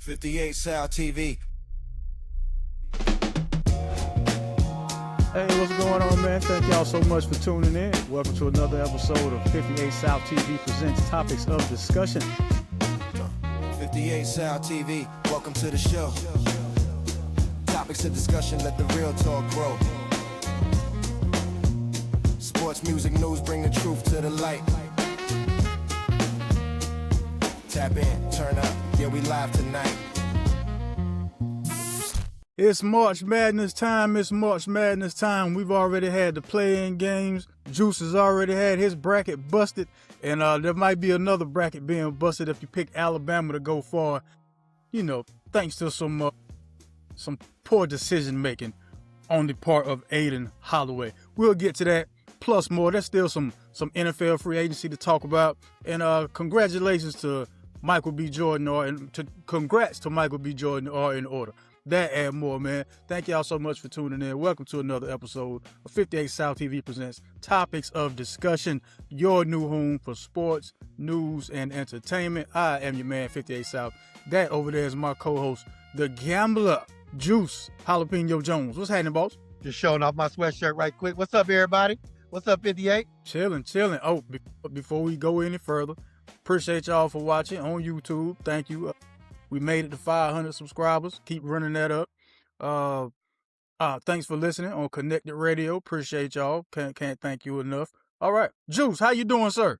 58South TV. Hey, what's going on, man? Thank y'all so much for tuning in. Welcome to another episode of 58South TV presents Topics of Discussion. 58South TV, welcome to the show. Topics of discussion, let the real talk grow. Sports, music, news, bring the truth to the light. Tap in, turn up, yeah, we live tonight. It's March Madness time. We've already had the play-in games. Juice has already had his bracket busted. And there might be another bracket being busted if you pick Alabama to go far. You know, thanks to some poor decision-making on the part of Aiden Holloway. We'll get to that, plus more. There's still some NFL free agency to talk about. And congratulations to Michael B. Jordan, congrats to Michael B. Jordan are in order. That and more, man. Thank y'all so much for tuning in. Welcome to another episode of 58 South TV presents Topics of Discussion, your new home for sports, news, and entertainment. I am your man, 58 South. That over there is my co-host, the gambler, Juice Jalapeno Jones. What's happening, boss? Just showing off my sweatshirt right quick. What's up, everybody? What's up, 58? Chilling. Oh, before we go any further, appreciate y'all for watching on YouTube. Thank you. We made it to 500 subscribers. Keep running that up. Thanks for listening on Connected Radio. Appreciate y'all. Can't thank you enough. All right. Juice, how you doing, sir?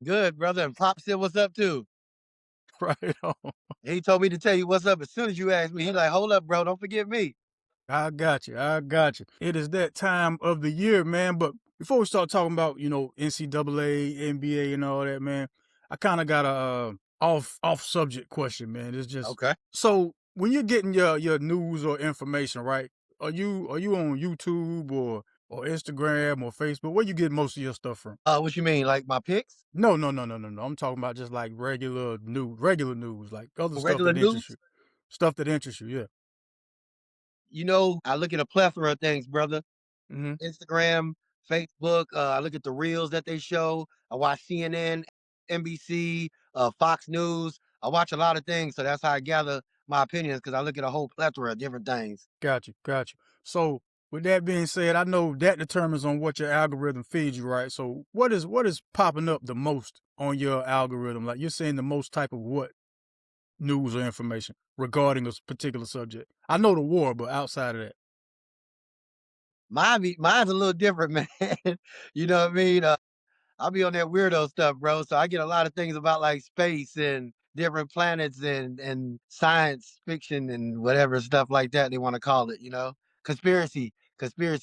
Good, brother. And Pop said, what's up, too? Right on. He told me to tell you what's up as soon as you asked me. He's like, hold up, bro. Don't forget me. I got you. It is that time of the year, man. But before we start talking about, NCAA, NBA, and all that, man, I kind of got a off subject question, man. It's just okay. So when you're getting your news or information, right? Are you on YouTube or Instagram or Facebook? Where you get most of your stuff from? What you mean, like my picks? No. I'm talking about just like regular news, like other stuff Regular that news? interests you. Stuff that interests you, yeah. I look at a plethora of things, brother. Mm-hmm. Instagram, Facebook. I look at the reels that they show. I watch CNN, NBC, Fox News. I watch a lot of things, so that's how I gather my opinions, because I look at a whole plethora of different things. Got you. So with that being said, I know that determines on what your algorithm feeds you, right? So what is popping up the most on your algorithm? Like, you're seeing the most type of what news or information regarding a particular subject? I know the war, but outside of that. Mine's a little different, man. You know what I mean? I'll be on that weirdo stuff, bro. So I get a lot of things about like space and different planets and science fiction and whatever stuff like that they want to call it, conspiracy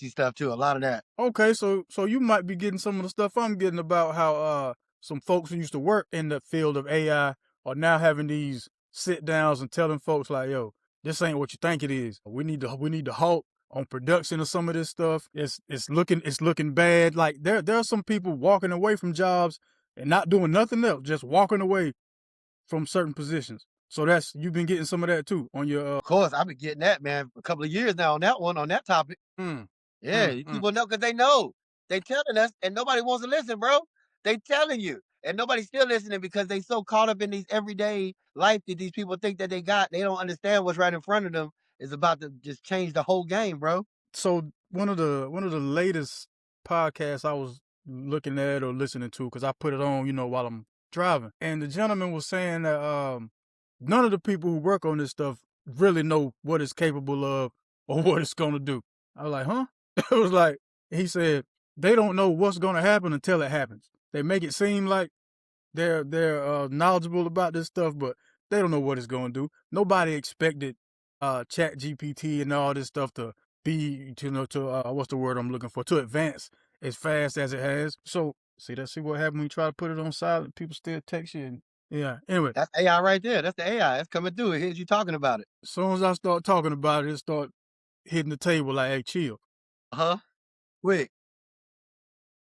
stuff too. A lot of that. Okay, so you might be getting some of the stuff I'm getting about how some folks who used to work in the field of AI are now having these sit downs and telling folks like, yo, this ain't what you think it is. We need to halt on production of some of this stuff. It's looking bad. Like there are some people walking away from jobs and not doing nothing else, just walking away from certain positions. So you've been getting some of that too on your. Of course, I've been getting that, man, for a couple of years now on that topic. People know because they know. They telling us, and nobody wants to listen, bro. They telling you, and nobody's still listening because they so caught up in these everyday life that these people think that they got. They don't understand what's right in front of them is about to just change the whole game, bro. So one of the latest podcasts I was looking at or listening to, because I put it on, while I'm driving, and the gentleman was saying that none of the people who work on this stuff really know what it's capable of or what it's gonna do. I was like, huh? It was like, he said they don't know what's gonna happen until it happens. They make it seem like they're knowledgeable about this stuff, but they don't know what it's gonna do. Nobody expected Chat GPT and all this stuff to be, what's the word I'm looking for, to advance as fast as it has. So see what happened when you try to put it on silent. People still text you. And, yeah. Anyway, that's AI right there. That's the AI. That's coming through. It hears you talking about it. As soon as I start talking about it start hitting the table like, hey, chill. Quick.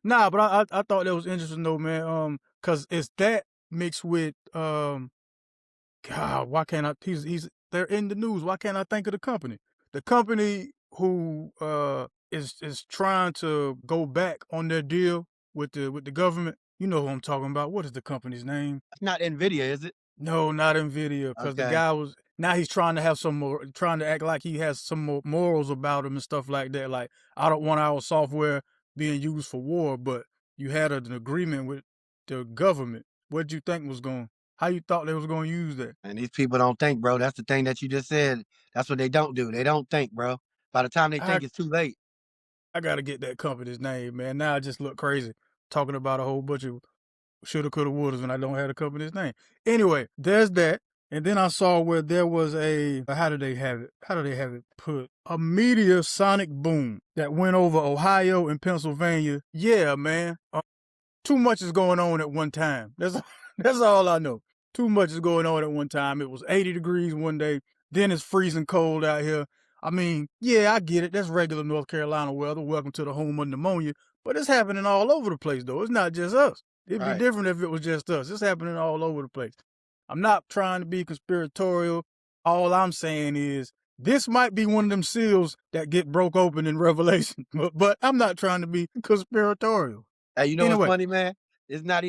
Nah, but I thought that was interesting though, man. Cause it's that mixed with God, why can't I? They're in the news. Why can't I think of the company? The company who is trying to go back on their deal with the government. You know who I'm talking about. What is the company's name? It's not NVIDIA, is it? No, not Nvidia, because the Okay. guy was now he's trying to have some more, trying to act like he has some more morals about him and stuff like that. Like, I don't want our software being used for war, but you had an agreement with the government. What did you think was going? How you thought they was going to use that? And these people don't think, bro. That's the thing that you just said. That's what they don't do. They don't think, bro. By the time they I think, it's too late. I gotta get that company's name, man. Now I just look crazy talking about a whole bunch of shoulda, coulda, wouldas when I don't have the company's name. Anyway, there's that. And then I saw where there was a, how did they have it? How do they have it put? A meteor sonic boom that went over Ohio and Pennsylvania. Yeah, man. Too much is going on at one time. That's all I know. Too much is going on at one time. It was 80 degrees one day. Then it's freezing cold out here. I mean, yeah, I get it. That's regular North Carolina weather. Welcome to the home of pneumonia. But it's happening all over the place, though. It's not just us. It'd be different if it was just us. It's happening all over the place. I'm not trying to be conspiratorial. All I'm saying is this might be one of them seals that get broke open in Revelation. But I'm not trying to be conspiratorial. Hey, you know Anyway. what's funny, man? It's not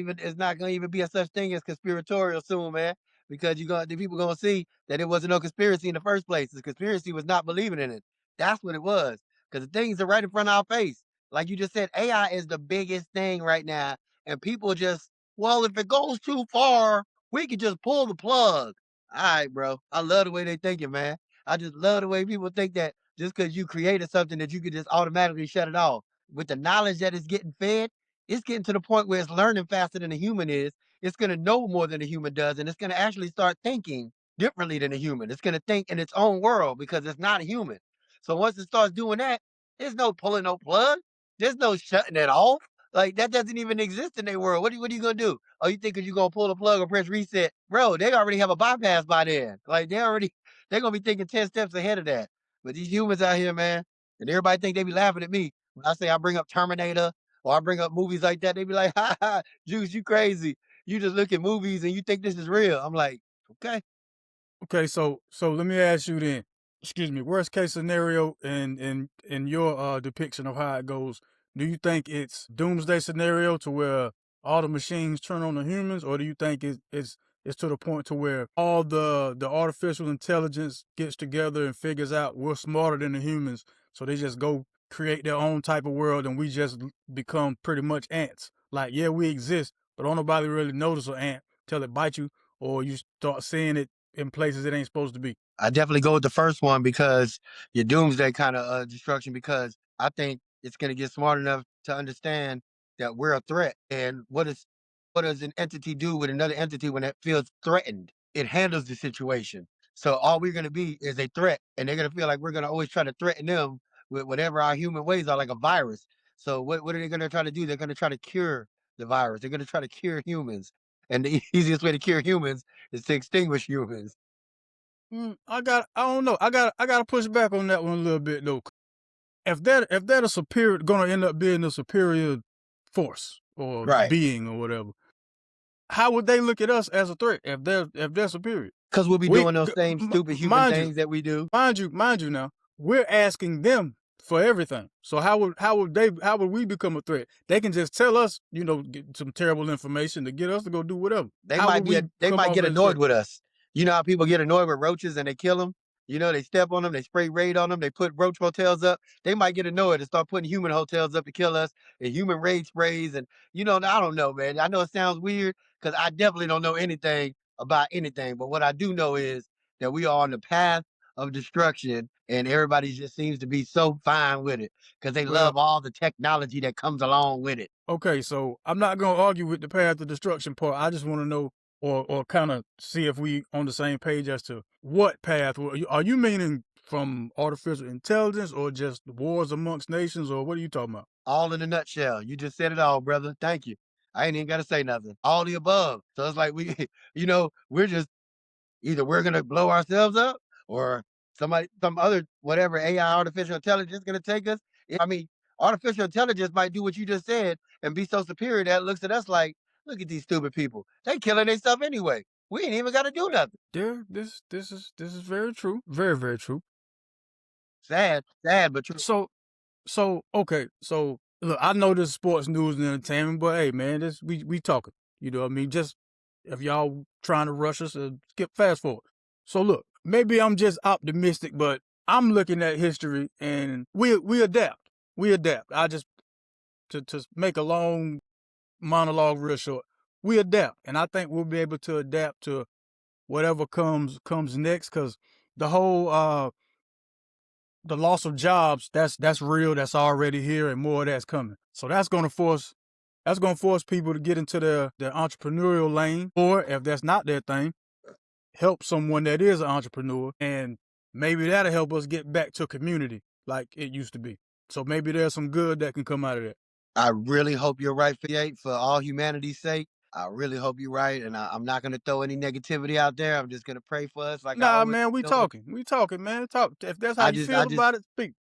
gonna even be a such thing as conspiratorial soon, man. Because the people gonna see that it wasn't no conspiracy in the first place. The conspiracy was not believing in it. That's what it was. Because the things are right in front of our face. Like you just said, AI is the biggest thing right now. And people just, well, if it goes too far, we could just pull the plug. All right, bro. I love the way they thinking, man. I just love the way people think that just because you created something that you could just automatically shut it off. With the knowledge that is getting fed, it's getting to the point where it's learning faster than a human is. It's going to know more than a human does, and it's going to actually start thinking differently than a human. It's going to think in its own world because it's not a human. So once it starts doing that, there's no pulling no plug. There's no shutting it off. Like that doesn't even exist in their world. What are you gonna do? Oh, you think you're gonna pull the plug or press reset? Bro, they already have a bypass by then. Like they're gonna be thinking 10 steps ahead of that. But these humans out here, man, and everybody think they be laughing at me when I say I bring up Terminator or I bring up movies like that. They be like, ha ha, Juice, you crazy. You just look at movies and you think this is real. I'm like, okay. Okay, so let me ask you then. Excuse me. Worst case scenario in your depiction of how it goes. Do you think it's doomsday scenario to where all the machines turn on the humans, or do you think it's to the point to where all the artificial intelligence gets together and figures out we're smarter than the humans, so they just go create their own type of world and we just become pretty much ants? Like, yeah, we exist, but don't nobody really notice an ant till it bites you, or you start seeing it in places it ain't supposed to be. I definitely go with the first one because your doomsday kind of destruction, because I think it's going to get smart enough to understand that we're a threat. And what does an entity do with another entity when it feels threatened? It handles the situation. So all we're going to be is a threat, and they're going to feel like we're going to always try to threaten them with whatever our human ways are, like a virus. So what are they going to try to do? They're going to try to cure the virus. They're going to try to cure humans, and the easiest way to cure humans is to extinguish humans. I don't know. I gotta push back on that one a little bit though. If that a superior gonna end up being a superior force or Right. being or whatever, how would they look at us as a threat if they're superior? Because we'll be We, doing those same stupid human mind you, things that we do. mind you now, we're asking them for everything. So how would we become a threat? They can just tell us, get some terrible information to get us to go do whatever. They might get annoyed with us. You know how people get annoyed with roaches and they kill them? You know, they step on them, they spray raid on them, they put roach hotels up. They might get annoyed and start putting human hotels up to kill us and human raid sprays. And, I don't know, man. I know it sounds weird because I definitely don't know anything about anything. But what I do know is that we are on the path of destruction, and everybody just seems to be so fine with it because they Well, love all the technology that comes along with it. okay, so I'm not gonna argue with the path of destruction part. I just want to know or kind of see if we on the same page as to what path. Are you meaning from artificial intelligence or just wars amongst nations, or what are you talking about? All in a nutshell. You just said it all, brother. Thank you. I ain't even got to say nothing. All the above. So it's like we're just either we're gonna blow ourselves up or some other whatever AI, artificial intelligence, is gonna take us. I mean, artificial intelligence might do what you just said and be so superior that it looks at us like, look at these stupid people. They killing themselves anyway. We ain't even got to do nothing. Yeah, this is very true. Very, very true. Sad, but true. So okay, so look, I know this is sports news and entertainment, but hey man, this we talking. You know what I mean? Just if y'all trying to rush us, skip fast forward. So look, maybe I'm just optimistic, but I'm looking at history and we adapt. We adapt. I just to make a long monologue real short. We adapt, and I think we'll be able to adapt to whatever comes next. Because the whole the loss of jobs, that's real. That's already here, and more of that's coming. So that's gonna force people to get into their entrepreneurial lane, or if that's not their thing, help someone that is an entrepreneur, and maybe that'll help us get back to community like it used to be. So maybe there's some good that can come out of that. I really hope you're right, 58, for all humanity's sake. I really hope you're right, and I'm not going to throw any negativity out there. I'm just going to pray for us like I Nah, always man, we do. talking, man. Talk. If that's how I you just feel I just about it, speak.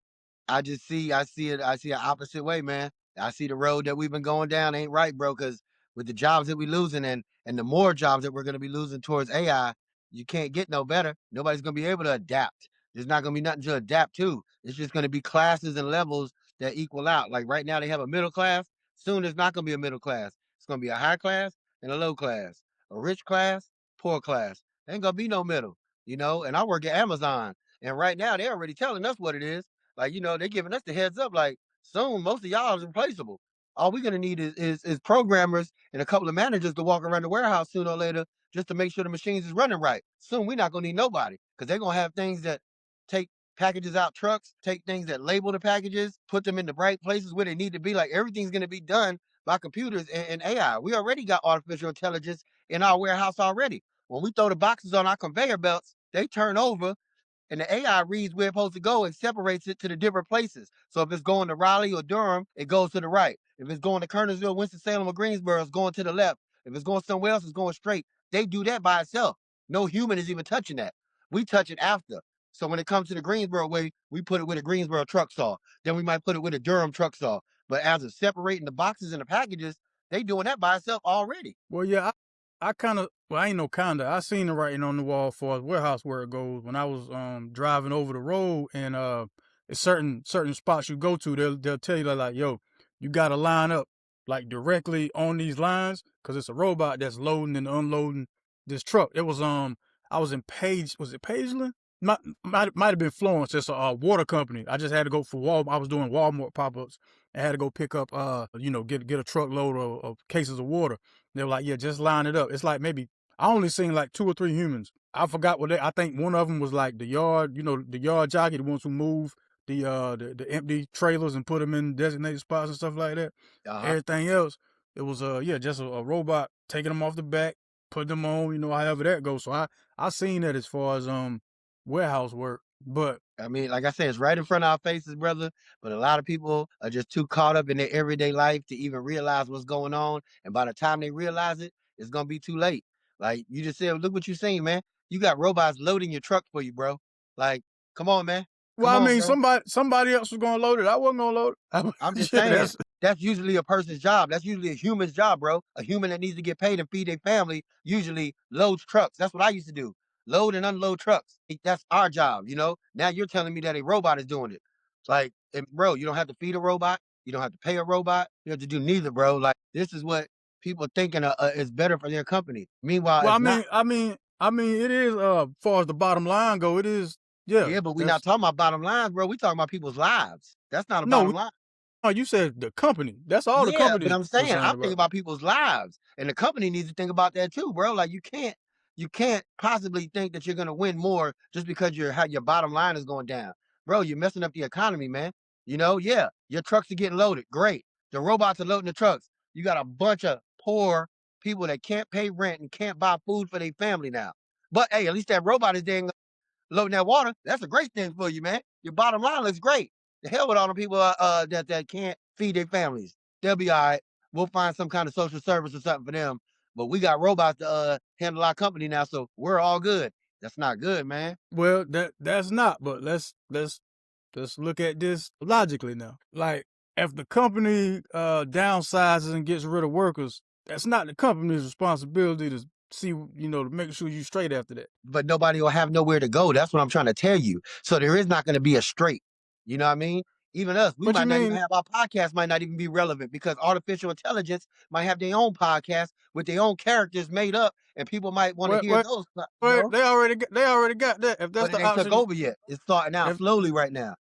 I see it. I see an opposite way, man. I see the road that we've been going down ain't right, bro. Because with the jobs that we losing and the more jobs that we're going to be losing towards AI, you can't get no better. Nobody's going to be able to adapt. There's not going to be nothing to adapt to. It's just going to be classes and levels that equal out. Like right now, they have a middle class. Soon, there's not going to be a middle class. It's going to be a high class and a low class, a rich class, poor class. There ain't going to be no middle, you know. And I work at Amazon, and right now they're already telling us what it is. Like, you know, they're giving us the heads up, like, soon most of y'all is replaceable. All we're gonna need is programmers and a couple of managers to walk around the warehouse sooner or later just to make sure the machines is running right. Soon we're not gonna need nobody because they're gonna have things that take packages out trucks, take things that label the packages, put them in the right places where they need to be. Like everything's gonna be done by computers and AI. We already got artificial intelligence in our warehouse already. When we throw the boxes on our conveyor belts, they turn over and the AI reads where it's supposed to go and separates it to the different places. So if it's going to Raleigh or Durham, it goes to the right. If it's going to Kernersville, Winston-Salem, or Greensboro, it's going to the left. If it's going somewhere else, it's going straight. They do that by itself. No human is even touching that. We touch it after. So when it comes to the Greensboro way, we put it with a Greensboro truck saw. Then we might put it with a Durham truck saw. But as of separating the boxes and the packages, they doing that by itself already. Well, yeah, I kind of, well, I ain't no kinda. I seen the writing on the wall for as warehouse where it goes. When I was driving over the road, and it's certain spots you go to, they'll tell you like, yo, you gotta line up like directly on these lines because it's a robot that's loading and unloading this truck. It was I was in was it Pageland? Might have been Florence. It's a water company. I just had to go for Walmart. I was doing Walmart pop-ups. I had to go pick up get a truckload of cases of water. They were like, yeah, just line it up. It's like maybe I only seen like 2 or 3 humans. I forgot what I think one of them was like the yard, the yard jockey, the ones who move the empty trailers and put them in designated spots and stuff like that. Everything else, it was just a robot taking them off the back, putting them on, however that goes. So I seen that as far as warehouse work, but I mean, like I said, it's right in front of our faces, brother. But a lot of people are just too caught up in their everyday life to even realize what's going on. And by the time they realize it, it's gonna be too late. Like you just said, look what you seen, man. You got robots loading your truck for you, bro. Like, come on, man. well, Come I on, mean, bro. somebody else was gonna load it. I wasn't gonna load it. I'm just Yeah, saying that's usually a person's job. That's usually a human's job, bro. A human that needs to get paid and feed their family usually loads trucks. That's what I used to do. Load and unload trucks. That's our job, you know? Now you're telling me that a robot is doing it. It's like, and bro, you don't have to feed a robot. You don't have to pay a robot. You have to do neither, bro. Like this is what people thinking is better for their company. Meanwhile, well, it's not. I mean, it is far as the bottom line go, it is. Yeah, Yeah, but we're not that's talking about bottom lines, bro. We talking about people's lives. That's not a no. bottom line. No, you said the company. That's all the Yeah, company but is I'm saying concerned I'm thinking about. about people's lives, and the company needs to think about that too, bro. Like you can't possibly think that you're gonna win more just because your bottom line is going down, bro. You're messing up the economy, man. You know, yeah, your trucks are getting loaded, great. The robots are loading the trucks. You got a bunch of poor people that can't pay rent and can't buy food for their family now. But hey, at least that robot is there loading that water. That's a great thing for you, man. Your bottom line looks great. The hell with all the people that can't feed their families. They'll be all right. We'll find some kind of social service or something for them. But we got robots to handle our company now, so we're all good. That's not good, man. Well, that's not. But let's look at this logically now. Like, if the company downsizes and gets rid of workers, that's not the company's responsibility to see, to make sure you straight after that. But nobody will have nowhere to go. That's what I'm trying to tell you. So there is not going to be a straight. You know what I mean? Even us, we What you might not even mean? have our podcast might not even be relevant because artificial intelligence might have their own podcast with their own characters made up, and people might want to What hear what those. they already got that. If that's But it the ain't took option, over yet. It's starting out if slowly right now.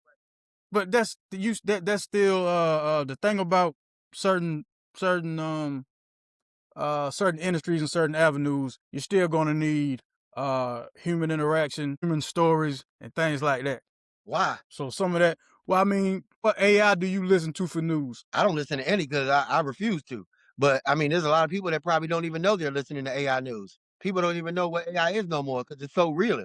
but that's the use that's still the thing about certain certain certain industries and certain avenues, you're still gonna need human interaction, human stories, and things like that. Why? So some of that. Well, I mean, what AI do you listen to for news? I don't listen to any because I refuse to. But I mean, there's a lot of people that probably don't even know they're listening to AI news. People don't even know what AI is no more because it's so real.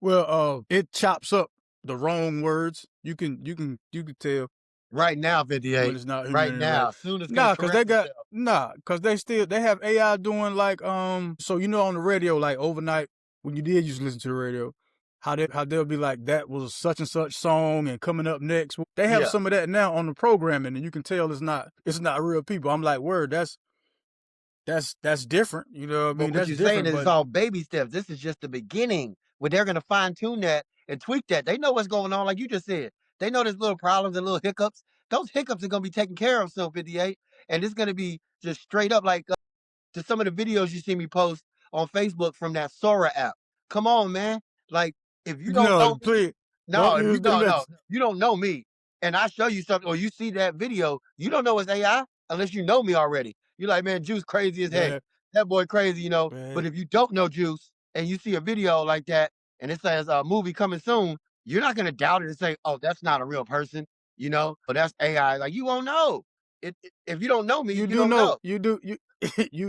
Well, it chops up the wrong words. You can tell Right now, when 58. it's not human Right now, interaction. soon it's gonna correct itself. Cause they have AI doing like so on the radio, like overnight when you did used to listen to the radio, how they'll be like, that was such and such song and coming up next. They have Yeah. some of that now on the programming, and you can tell it's not real people. I'm like, word, that's different. You know what I But mean? what That's you're saying different, is it's but all baby steps. This is just the beginning. Where they're gonna fine tune that and tweak that. They know what's going on, like you just said. They know there's little problems and little hiccups. Those hiccups are gonna be taken care of soon, 58. And it's gonna be just straight up like to some of the videos you see me post on Facebook from that Sora app. Come on, man. Like, if you don't no, know me, please no, don't if you use them. no, you don't know me, and I show you something, or you see that video, you don't know it's AI unless you know me already. You're like, man, Juice crazy as heck. Man, That boy crazy, you know. But man. if you don't know Juice and you see a video like that and it says a movie coming soon, you're not gonna doubt it and say, oh, that's not a real person, you know, but that's AI. Like you won't know. If you don't know me, You you do don't know, know.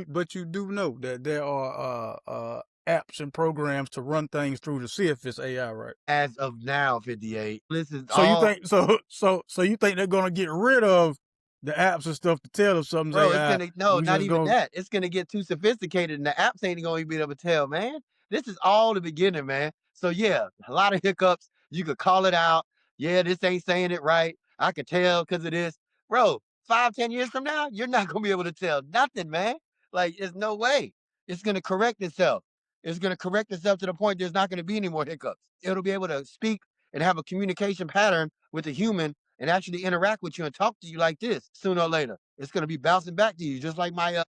but you do know that there are apps and programs to run things through to see if it's AI, right? As of now, 58. This is So you all, think so you think they're gonna get rid of the apps and stuff to tell if something's bro. It's AI, gonna and no, we not just even gonna that. It's gonna get too sophisticated, and the apps ain't gonna even be able to tell, man. This is all the beginning, man. So yeah, a lot of hiccups. You could call it out. Yeah, this ain't saying it right. I could tell because of this, bro. 5, 10 years from now, you're not gonna be able to tell nothing, man. Like, there's no way. It's gonna correct itself. It's gonna correct itself to the point there's not gonna be any more hiccups. It'll be able to speak and have a communication pattern with a human and actually interact with you and talk to you like this sooner or later. It's going to be bouncing back to you, just like my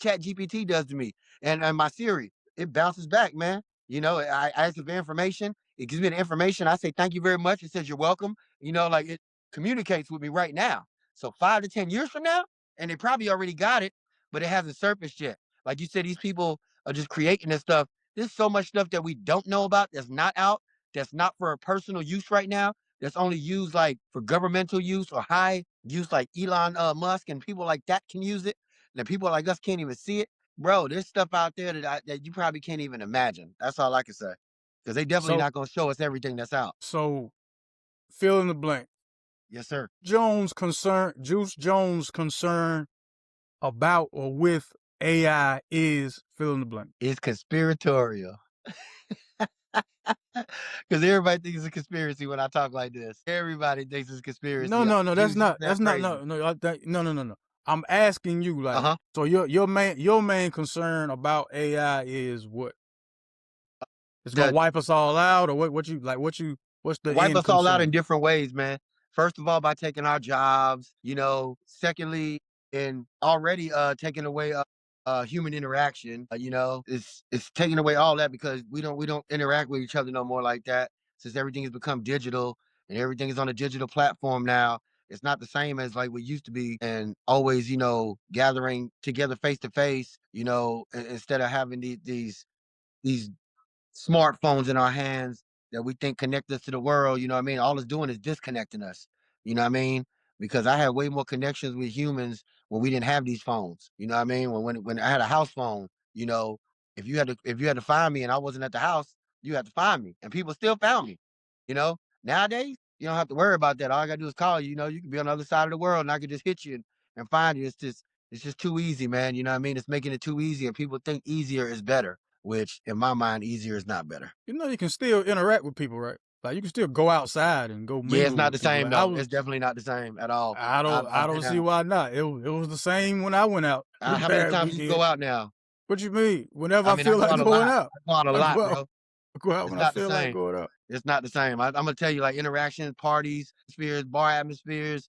Chat GPT does to me and my Siri. It bounces back, man. You know, I ask it for information. It gives me the information. I say, thank you very much. It says, you're welcome. You know, like it communicates with me right now. So 5 to 10 years from now, and they probably already got it, but it hasn't surfaced yet. Like you said, these people are just creating this stuff. There's so much stuff that we don't know about that's not out, that's not for personal use right now, that's only used like for governmental use or high use, like Elon Musk and people like that can use it. And people like us can't even see it. Bro, there's stuff out there that you probably can't even imagine. That's all I can say. Because they definitely so not going to show us everything that's out. so fill in the blank. Yes, sir. Juice Jones' concern about or with AI is fill in the blank. It's conspiratorial. Because everybody thinks it's a conspiracy when I talk like this. Everybody thinks it's a conspiracy. No, that's Juice, not. that's That's not. crazy. No. I'm asking you, like, Uh-huh. so your main concern about AI is what? It's gonna The wipe us all out, or what you like? What's the wipe end us all out in concern? different ways, man. First of all, by taking our jobs, you know. Secondly, in already taking away human interaction, you know, it's taking away all that because we don't interact with each other no more like that since everything has become digital and everything is on a digital platform now. It's not the same as like we used to be and always, you know, gathering together face to face, you know, instead of having these smartphones in our hands that we think connect us to the world. You know what I mean? All it's doing is disconnecting us. You know what I mean? Because I had way more connections with humans when we didn't have these phones. You know what I mean? When I had a house phone, you know, if you had to find me and I wasn't at the house, you had to find me, and people still found me. You know, nowadays you don't have to worry about that. All I gotta do is call you. You know, you can be on the other side of the world, and I could just hit you and find you. It's just too easy, man. You know what I mean? It's making it too easy, and people think easier is better, which in my mind, easier is not better. You can still interact with people, right? Like you can still go outside and go Yeah, it's mingle not with the people. same Like though. It's definitely not the same at all. I I've don't been see out. why not. It was the same when I went out this How many past times you go weekend. out now? What you mean? Whenever I I mean, I feel go like out a going lot. out, I go out a I lot, go out. bro. I go out It's when I not the feel like same. going out. It's not the same. I'm gonna tell you, like interactions, parties, atmospheres, bar atmospheres,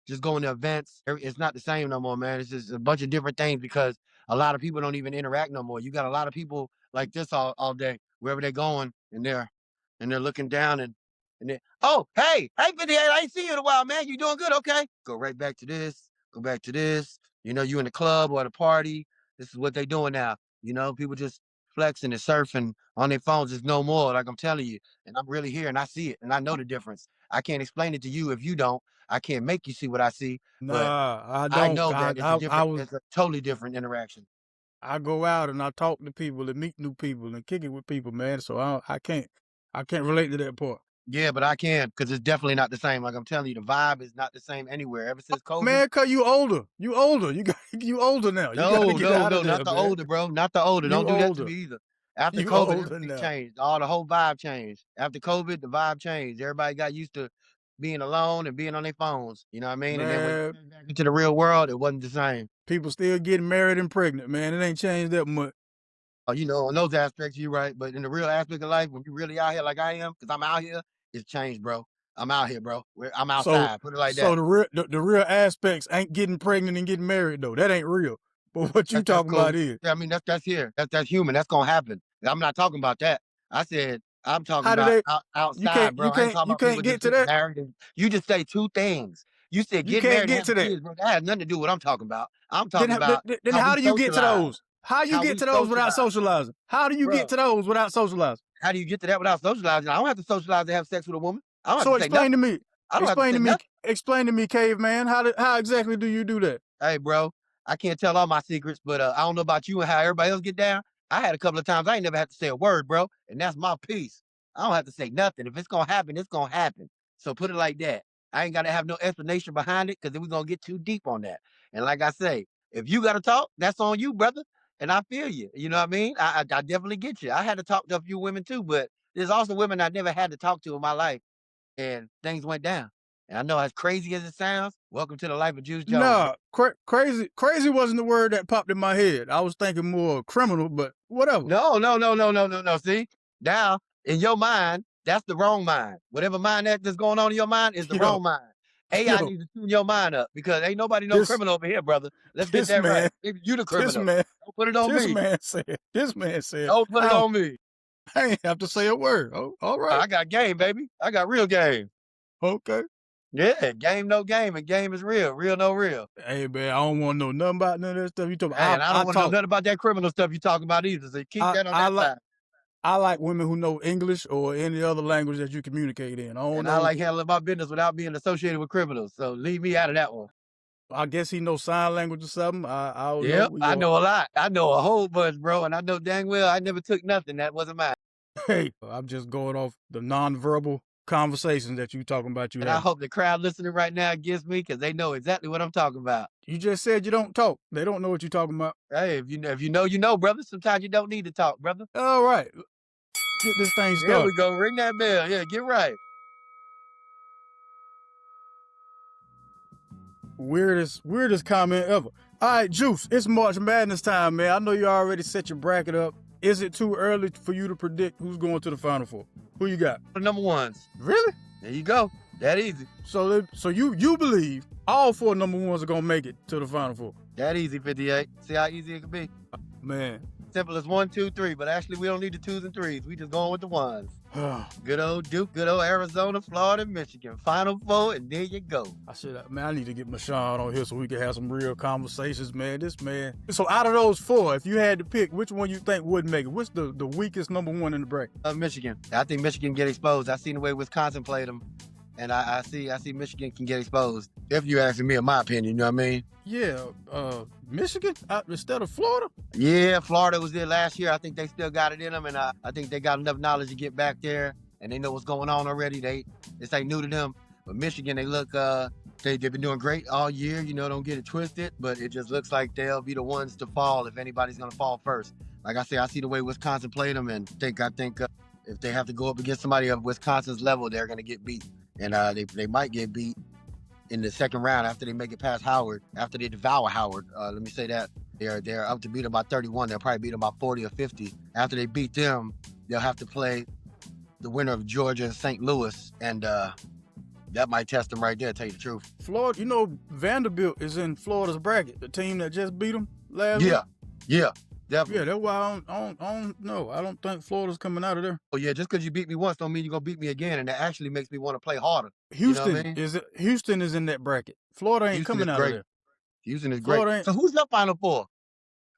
just going to events. It's not the same no more, man. It's just a bunch of different things because a lot of people don't even interact no more. You got a lot of people like this all day, wherever they're going, and they're looking down and then, oh, hey, 58, I ain't seen you in a while, man. You doing good? Okay. Go right back to this, go back to this. You know, you in the club or at a party. This is what they doing now. You know, people just flexing and surfing on their phones is no more, like I'm telling you. And I'm really here and I see it and I know the difference. I can't explain it to you if you don't. I can't make you see what I see, but Nah, I I don't. know that it's a totally different interaction. I go out and I talk to people and meet new people and kick it with people, man. So I can't relate to that part. Yeah, but I can because it's definitely not the same. Like I'm telling you, the vibe is not the same anywhere. Ever since COVID. Man, cause you older. You older. You older now. You gotta get out of there, not the man. older, bro. Not the older. Don't do that to me either. After COVID, everything changed. All the whole vibe changed. After COVID, the vibe changed. Everybody got used to being alone and being on their phones. You know what I mean? And then when you came back into the real world, it wasn't the same. People still getting married and pregnant, man. It ain't changed that much. Oh, you know, in those aspects, you're right. But in the real aspect of life, when you really out here like I am, because I'm out here, it's changed, bro. I'm out here, bro. I'm outside. Put it like that. So the real aspects ain't getting pregnant and getting married though. That ain't real. But what you talking about is, yeah, I mean that's here. That's human. That's gonna happen. I'm not talking about that. I said I'm talking about outside, bro. You can't get to that. Married and, you just say two things. You said get married and have kids, bro. That has nothing to do with what I'm talking about. I'm talking about then how do you get to those? How you get to those without socializing? How do you get to those without socializing? How do you get to that without socializing? I don't have to socialize to have sex with a woman. I don't so have to explain to me. Explain Explain to me, caveman. How exactly do you do that? Hey, bro, I can't tell all my secrets, but I don't know about you and how everybody else get down. I had a couple of times I ain't never had to say a word, bro, and that's my piece. I don't have to say nothing. If it's gonna happen, it's gonna happen. So put it like that. I ain't gotta have no explanation behind it because then we're gonna get too deep on that. And like I say, if you gotta talk, that's on you, brother. And I feel you. You know what I mean? I definitely get you. I had to talk to a few women too, but there's also women I never had to talk to in my life, and things went down. And I know as crazy as it sounds, welcome to the life of Juice Jones. No, crazy wasn't the word that popped in my head. I was thinking more criminal, but whatever. No. See, now in your mind, that's the wrong mind. Whatever mind that's going on in your mind is the wrong mind. AI needs to tune your mind up because ain't nobody criminal over here, brother. Let's get that right. You the criminal. Don't put it on me. This man said. Don't put it on me. I ain't have to say a word. Oh, all right. I got game, baby. I got real game. Okay. Yeah, game no game, and game is real. Real no real. Hey man, I don't want to know nothing about none of that stuff you talking about. And I don't want to know nothing about that criminal stuff you talking about either. So keep that on that side. I like women who know English or any other language that you communicate in. I like handling my business without being associated with criminals. So leave me out of that one. I guess he knows sign language or something. I don't know. I know a lot. I know a whole bunch, bro. And I know dang well I never took nothing that wasn't mine. Hey, I'm just going off the nonverbal conversations that you talking about. I hope the crowd listening right now gets me because they know exactly what I'm talking about. You just said you don't talk. They don't know what you're talking about. Hey, if you know, you know, brother. Sometimes you don't need to talk, brother. All right. Get this thing started. There we go. Ring that bell. Yeah, get right. Weirdest comment ever. All right, Juice, it's March Madness time, man. I know you already set your bracket up. Is it too early for you to predict who's going to the Final Four? Who you got? The number ones. Really? There you go. That easy. So you believe all four number ones are going to make it to the Final Four? That easy, 58. See how easy it can be? Man. Simple as 1, 2, 3, but actually we don't need the 2s and 3s. We just going with the 1s. Good old Duke, good old Arizona, Florida, Michigan. Final Four, and there you go. I need to get Mashawn on here so we can have some real conversations, man. This man. So out of those four, if you had to pick, which one you think wouldn't make it? What's the weakest number one in the bracket? Michigan. I think Michigan get exposed. I seen the way Wisconsin played them. And I see Michigan can get exposed. If you asking me, in my opinion, you know what I mean? Yeah, Michigan instead of Florida? Yeah, Florida was there last year. I think they still got it in them, and I think they got enough knowledge to get back there, and they know what's going on already. This ain't new to them. But Michigan, they look, they've been doing great all year. You know, don't get it twisted, but it just looks like they'll be the ones to fall if anybody's going to fall first. Like I say, I see the way Wisconsin played them, and I think if they have to go up against somebody of Wisconsin's level, they're going to get beat. And they might get beat in the second round after they make it past Howard, after they devour Howard. Let me say that. They're up to beat them by 31. They'll probably beat them by 40 or 50. After they beat them, they'll have to play the winner of Georgia and St. Louis, and that might test them right there, tell you the truth. Florida, you know, Vanderbilt is in Florida's bracket, the team that just beat them last week. Yeah, definitely. Yeah, that's why I don't know. I don't think Florida's coming out of there. Oh yeah, just because you beat me once don't mean you're gonna beat me again, and that actually makes me want to play harder. Houston, you know what I mean? Houston is in that bracket. Florida ain't Houston coming is out great. of there. Houston is Florida great. So who's your Final Four?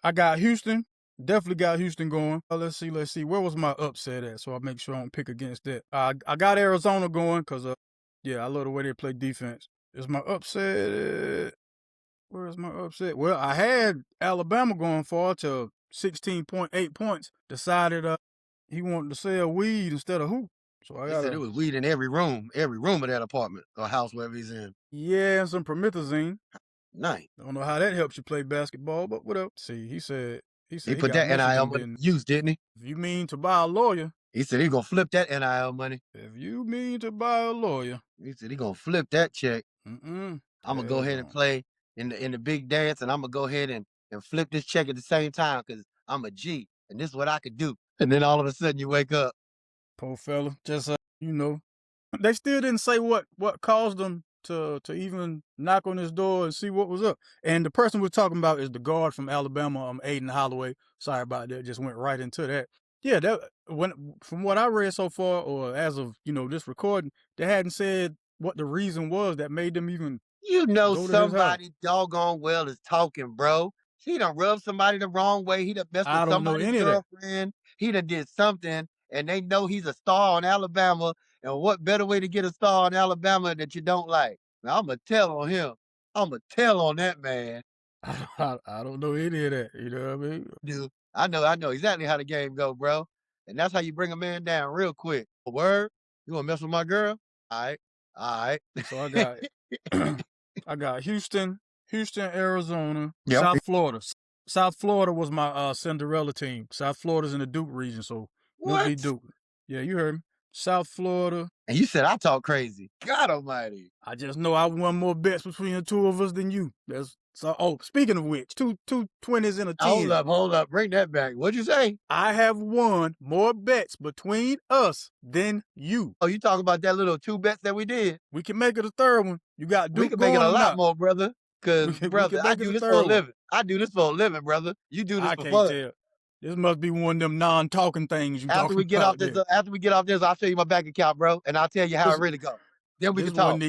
I got Houston. Definitely got Houston going. Let's see. Where was my upset at? So I make sure I don't pick against that. I got Arizona going because, I love the way they play defense. Is my upset? Where is my upset? Well, I had Alabama going far to 16.8 points. Decided he wanted to sell weed instead of hoop. So I said it was weed in every room of that apartment or house, wherever he's in. Yeah, and some promethazine. Nice. Don't know how that helps you play basketball, but whatever. See, he said he put that NIL money to use, didn't he? If you mean to buy a lawyer. He said he's going to flip that NIL money. If you mean to buy a lawyer. He said he's going to flip that check. I'm going to go ahead and play in the big dance, and I'm going to go ahead and flip this check at the same time because I'm a G, and this is what I could do. And then all of a sudden you wake up. Poor fella. Just, they still didn't say what caused them to even knock on his door and see what was up. And the person we're talking about is the guard from Alabama, Aiden Holloway. Sorry about that. Just went right into that. Yeah, from what I read so far, or as of, this recording, they hadn't said what the reason was that made them even somebody doggone well is talking, bro. He done rubbed somebody the wrong way. He done messed with somebody's girlfriend. He done did something, and they know he's a star on Alabama. And what better way to get a star on Alabama that you don't like? Now, I'm going to tell on him. I'm going to tell on that man. I don't know any of that. You know what I mean? Dude, I know exactly how the game go, bro. And that's how you bring a man down real quick. A word? You want to mess with my girl? All right. So I got Houston, Arizona, South Florida. South Florida was my Cinderella team. South Florida's in the Duke region, so we'll be Duke. Yeah, you heard me. South Florida. And you said I talk crazy. God almighty. I just know I won more bets between the two of us than you. Speaking of which, two 20s and a 10. Hold up. Bring that back. What'd you say? I have won more bets between us than you. Oh, you talking about that little 2 bets that we did? We can make it a third one. You got Duke. We can make it a lot more, brother. Because, brother, I do this for a living. I do this for a living, brother. You do this for fun. I can't tell. This must be one of them non-talking things you talking about. After we get off this, I'll show you my bank account, bro, and I'll tell you how it really goes. Then we can talk.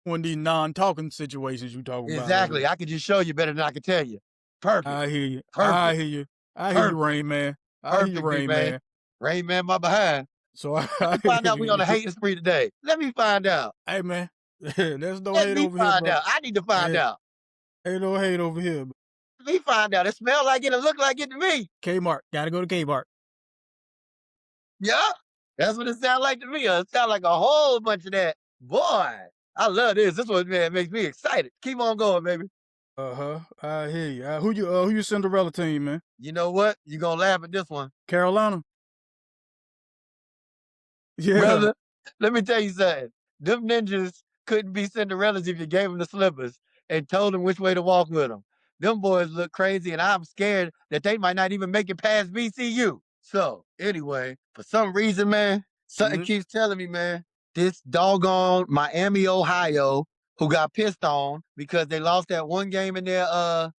One of these non-talking situations you talking about. Exactly. I can just show you better than I can tell you. Perfect. I hear you. Perfect. I hear you, Rain Man. I hear you, Rain Man. Rain Man, my behind. So I find out we on a hating spree today. Let me find out. Hey, man. There's no hate over here, bro. I need to find out. Ain't no hate over here, bro. Let me find out. It smells like it. It look like it to me. Kmart. Gotta go to Kmart. Yeah. That's what it sounds like to me. It sounds like a whole bunch of that. Boy, I love this. This one, man, makes me excited. Keep on going, baby. I hear you. Who your Cinderella team, man? You know what? You gonna laugh at this one. Carolina. Yeah. Brother, let me tell you something. Them ninjas couldn't be Cinderellas if you gave them the slippers and told them which way to walk with them. Them boys look crazy, and I'm scared that they might not even make it past VCU. So, anyway, for some reason, man, something keeps telling me, man, this doggone Miami, Ohio, who got pissed on because they lost that one game in their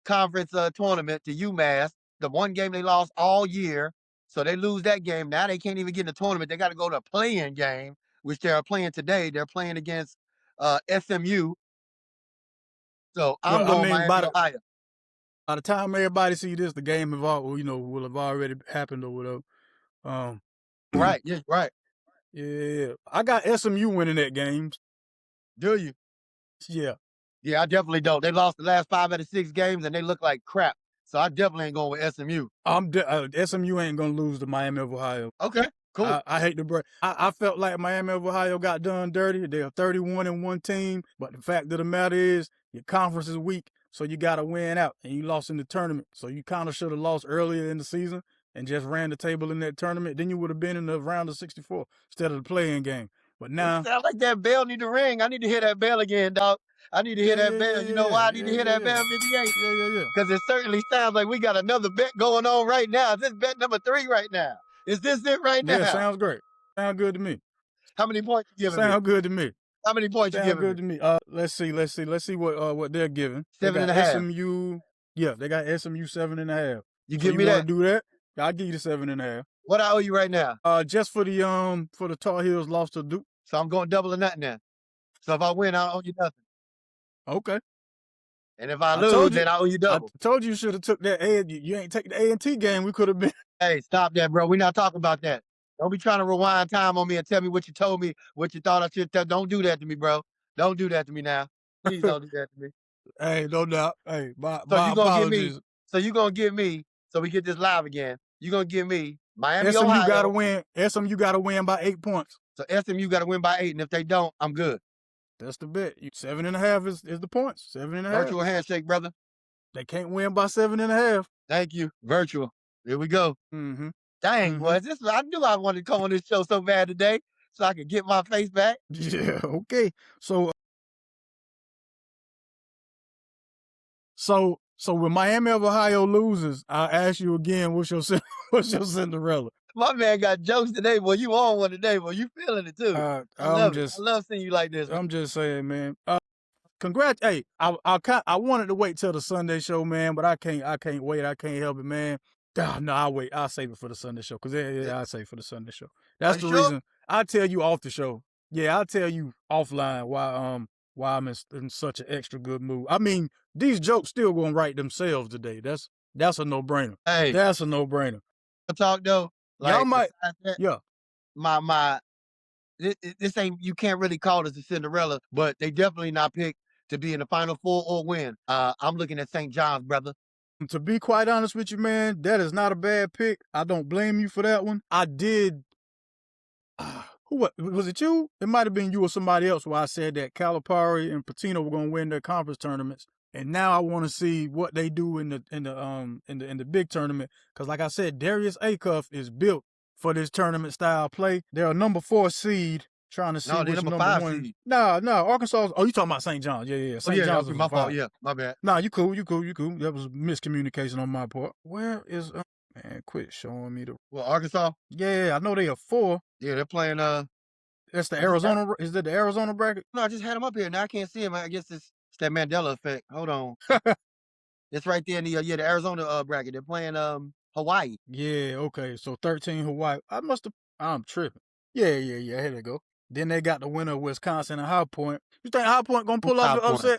conference tournament to UMass, the one game they lost all year. So they lose that game. Now they can't even get in the tournament. They got to go to a play-in game, which they're playing today. They're playing against SMU. So Miami, Ohio. By the time everybody see this, the game will have already happened or whatever. Right. Yeah. Right. Yeah. I got SMU winning that game. Do you? Yeah. Yeah, I definitely don't. They lost the last 5 out of 6 games, and they look like crap. So I definitely ain't going with SMU. SMU ain't going to lose to Miami of Ohio. Okay. Cool. I hate to break. I felt like Miami of Ohio got done dirty. They're 31-1 team, but the fact of the matter is your conference is weak, so you got to win out, and you lost in the tournament. So you kind of should have lost earlier in the season and just ran the table in that tournament. Then you would have been in the round of 64 instead of the play-in game. But now, it sounds like that bell need to ring. I need to hear that bell again, dog. I need to hear that bell. You know why I need to hear that bell, 58? Yeah. Because it certainly sounds like we got another bet going on right now. Is this bet number 3 right now? Is this it right now? Yeah, sounds great. Sound good to me. How many points you giving me? Sound good to me. How many points you Sound giving good to me. Let's see what they're giving. They 7.5. got SMU. Yeah, they got SMU 7.5. You So give me wanna that? do that? I'll give you the 7.5. What I owe you right now? Just for the Tar Heels lost to Duke. So I'm going double or nothing now. So if I win, I owe you nothing. Okay. And if I lose, then I owe you double. I told you should have took that A. You ain't taking the A&T game. We could have been. Hey, stop that, bro. We're not talking about that. Don't be trying to rewind time on me and tell me what you told me, what you thought I should tell. Don't do that to me, bro. Don't do that to me now. Please don't do that to me. Hey, no doubt. Hey, my So you gonna give me? apologies. So you gonna give me? So we get this live again. You gonna give me Miami, SMU Ohio? got to win. SMU got to win by 8 points. So SMU got to win by 8, and if they don't, I'm good. That's the bet. 7.5 is the points. 7.5. Virtual handshake, brother. They can't win by 7.5. Thank you. Virtual. Here we go. Mm-hmm. Dang, boy, I knew I wanted to come on this show so bad today so I could get my face back. Yeah. Okay. So when Miami of Ohio loses, I'll ask you again, what's your Cinderella? My man got jokes today, boy. You on one today, boy. You feeling it too. I love seeing you like this. I'm just saying, man. Congrats. Hey, I wanted to wait till the Sunday show, man, but I can't wait. I can't help it, man. No, I'll wait. I'll save it for the Sunday show. I'll save it for the Sunday show. That's the reason. I'll tell you off the show. Yeah, I'll tell you offline why I'm in such an extra good mood. I mean, these jokes still gonna write themselves today. That's a no-brainer. Hey. That's a no-brainer. Talk though. Like, y'all might. Yeah. This ain't, you can't really call this a Cinderella, but they definitely not picked to be in the Final Four or win. I'm looking at St. John's, brother. To be quite honest with you, man, that is not a bad pick. I don't blame you for that one. I did. What was it? You? It might have been you or somebody else where I said that Calipari and Patino were going to win their conference tournaments, and now I want to see what they do in the big tournament. Because, like I said, Darius Acuff is built for this tournament style play. They're a number 4 seed. Trying to see which number 5 1. Seed. No, Arkansas. Oh, you talking about St. John's? Yeah. St. John's was my fault. Yeah, my bad. Nah, you cool. That was miscommunication on my part. Where is man? Quit showing me the. Well, Arkansas. Yeah, I know they are 4. Yeah, they're playing. That's the Arizona. Is that the Arizona bracket? No, I just had them up here. Now I can't see them. I guess it's that Mandela effect. Hold on. It's right there in the Arizona bracket. They're playing Hawaii. Yeah. Okay. So 13 Hawaii. I'm tripping. Yeah. Here they go. Then they got the winner of Wisconsin and High Point. You think High Point gonna pull off the upset?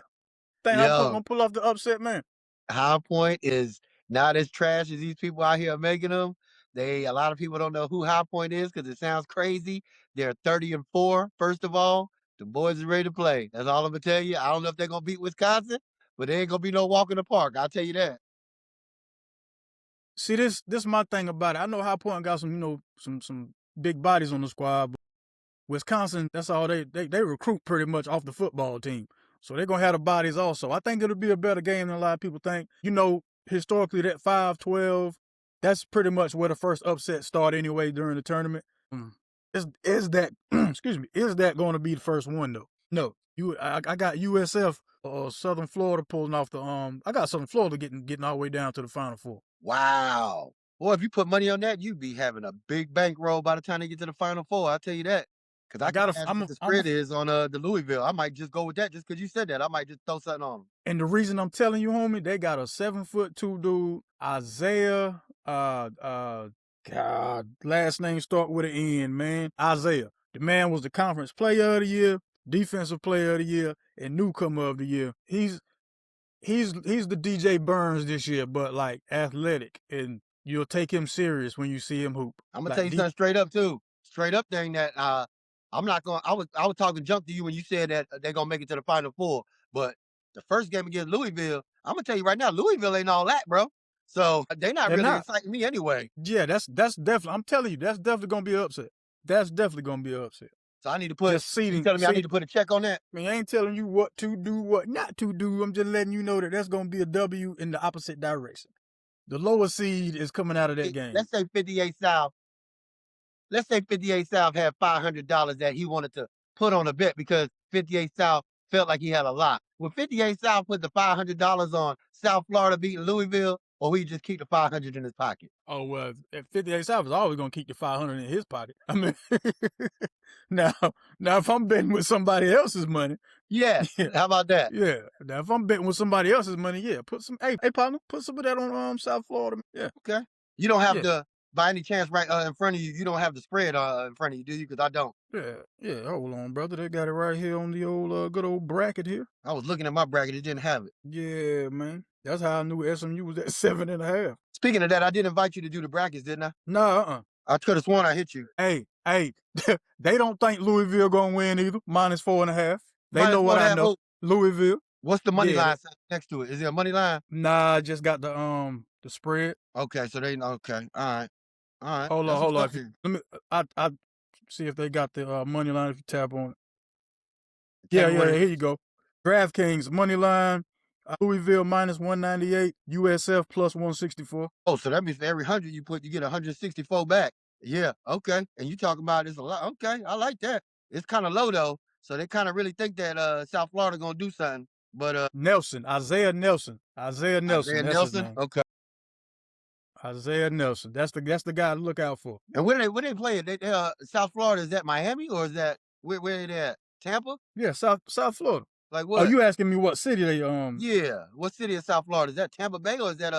High Point gonna pull off the upset, man? High Point is not as trash as these people out here are making them. A lot of people don't know who High Point is because it sounds crazy. They're 30-4. First of all, the boys are ready to play. That's all I'm gonna tell you. I don't know if they're gonna beat Wisconsin, but there ain't gonna be no walk in the park. I'll tell you that. See, this is my thing about it. I know High Point got some some big bodies on the squad. But Wisconsin, that's all they recruit pretty much off the football team. So they're going to have the bodies also. I think it'll be a better game than a lot of people think. Historically, that 5-12, that's pretty much where the first upset started anyway during the tournament. Is that, is that going to be the first one, though? No. I got USF, Southern Florida pulling off the, I got Southern Florida getting all the way down to the Final Four. Wow. Boy, if you put money on that, you'd be having a big bankroll by the time they get to the Final Four. I'll tell you that. Because the spread is on the Louisville. I might just go with that just because you said that. I might just throw something on them. And the reason I'm telling you, homie, they got a 7'2" dude, Isaiah. God, last name start with an N, man. Isaiah. The man was the conference player of the year, defensive player of the year, and newcomer of the year. He's the DJ Burns this year, but like athletic, and you'll take him serious when you see him hoop. I'm gonna tell you something straight up too. Straight up thing that I'm not going. I was talking junk to you when you said that they're gonna make it to the Final Four. But the first game against Louisville, I'm gonna tell you right now, Louisville ain't all that, bro. So they're not exciting me anyway. Yeah, that's definitely. I'm telling you, that's definitely gonna be an upset. That's definitely gonna be an upset. So I need to put. You telling me I need to put a check on that? I mean, I ain't telling you what to do, what not to do. I'm just letting you know that that's gonna be a W in the opposite direction. The lower seed is coming out of that game. Let's say 58South. Let's say 58South had $500 that he wanted to put on a bet because 58South felt like he had a lot. When 58South put the $500 on South Florida beating Louisville, or he just keep the 500 in his pocket? Oh, well, at 58South is always going to keep the 500 in his pocket. I mean, now if I'm betting with somebody else's money. Yeah. How about that? Yeah. Now, if I'm betting with somebody else's money, yeah, put some, hey, partner, put some of that on South Florida. Yeah. Okay. You don't have the, by any chance, right in front of you, you don't have the spread in front of you, do you? Because I don't. Yeah. Hold on, brother. They got it right here on the old, good old bracket here. I was looking at my bracket. It didn't have it. Yeah, man. That's how I knew SMU was at 7.5. Speaking of that, I did invite you to do the brackets, didn't I? No, I could have sworn I hit you. Hey, they don't think Louisville going to win either. -4.5. They know what I know. Louisville. What's the money line next to it? Is it a money line? Nah, I just got the spread. Okay, so they okay. All right. Hold on. Let me. I see if they got the money line. If you tap on it. Yeah. Here you go. DraftKings money line. Louisville -198. USF +164. Oh, so that means for every 100 you put, you get 164 back. Yeah. Okay. And you talking about it's a lot. Okay, I like that. It's kind of low though, so they kind of really think that South Florida gonna do something. But Isaiah Nelson. Isaiah Nelson. Okay. Isaiah Nelson. That's the guy to look out for. And where they play? They South Florida, is that Miami or is that where they at? Tampa? Yeah, South Florida. Like what? Oh, you asking me what city they Yeah, what city in South Florida? Is that Tampa Bay or is that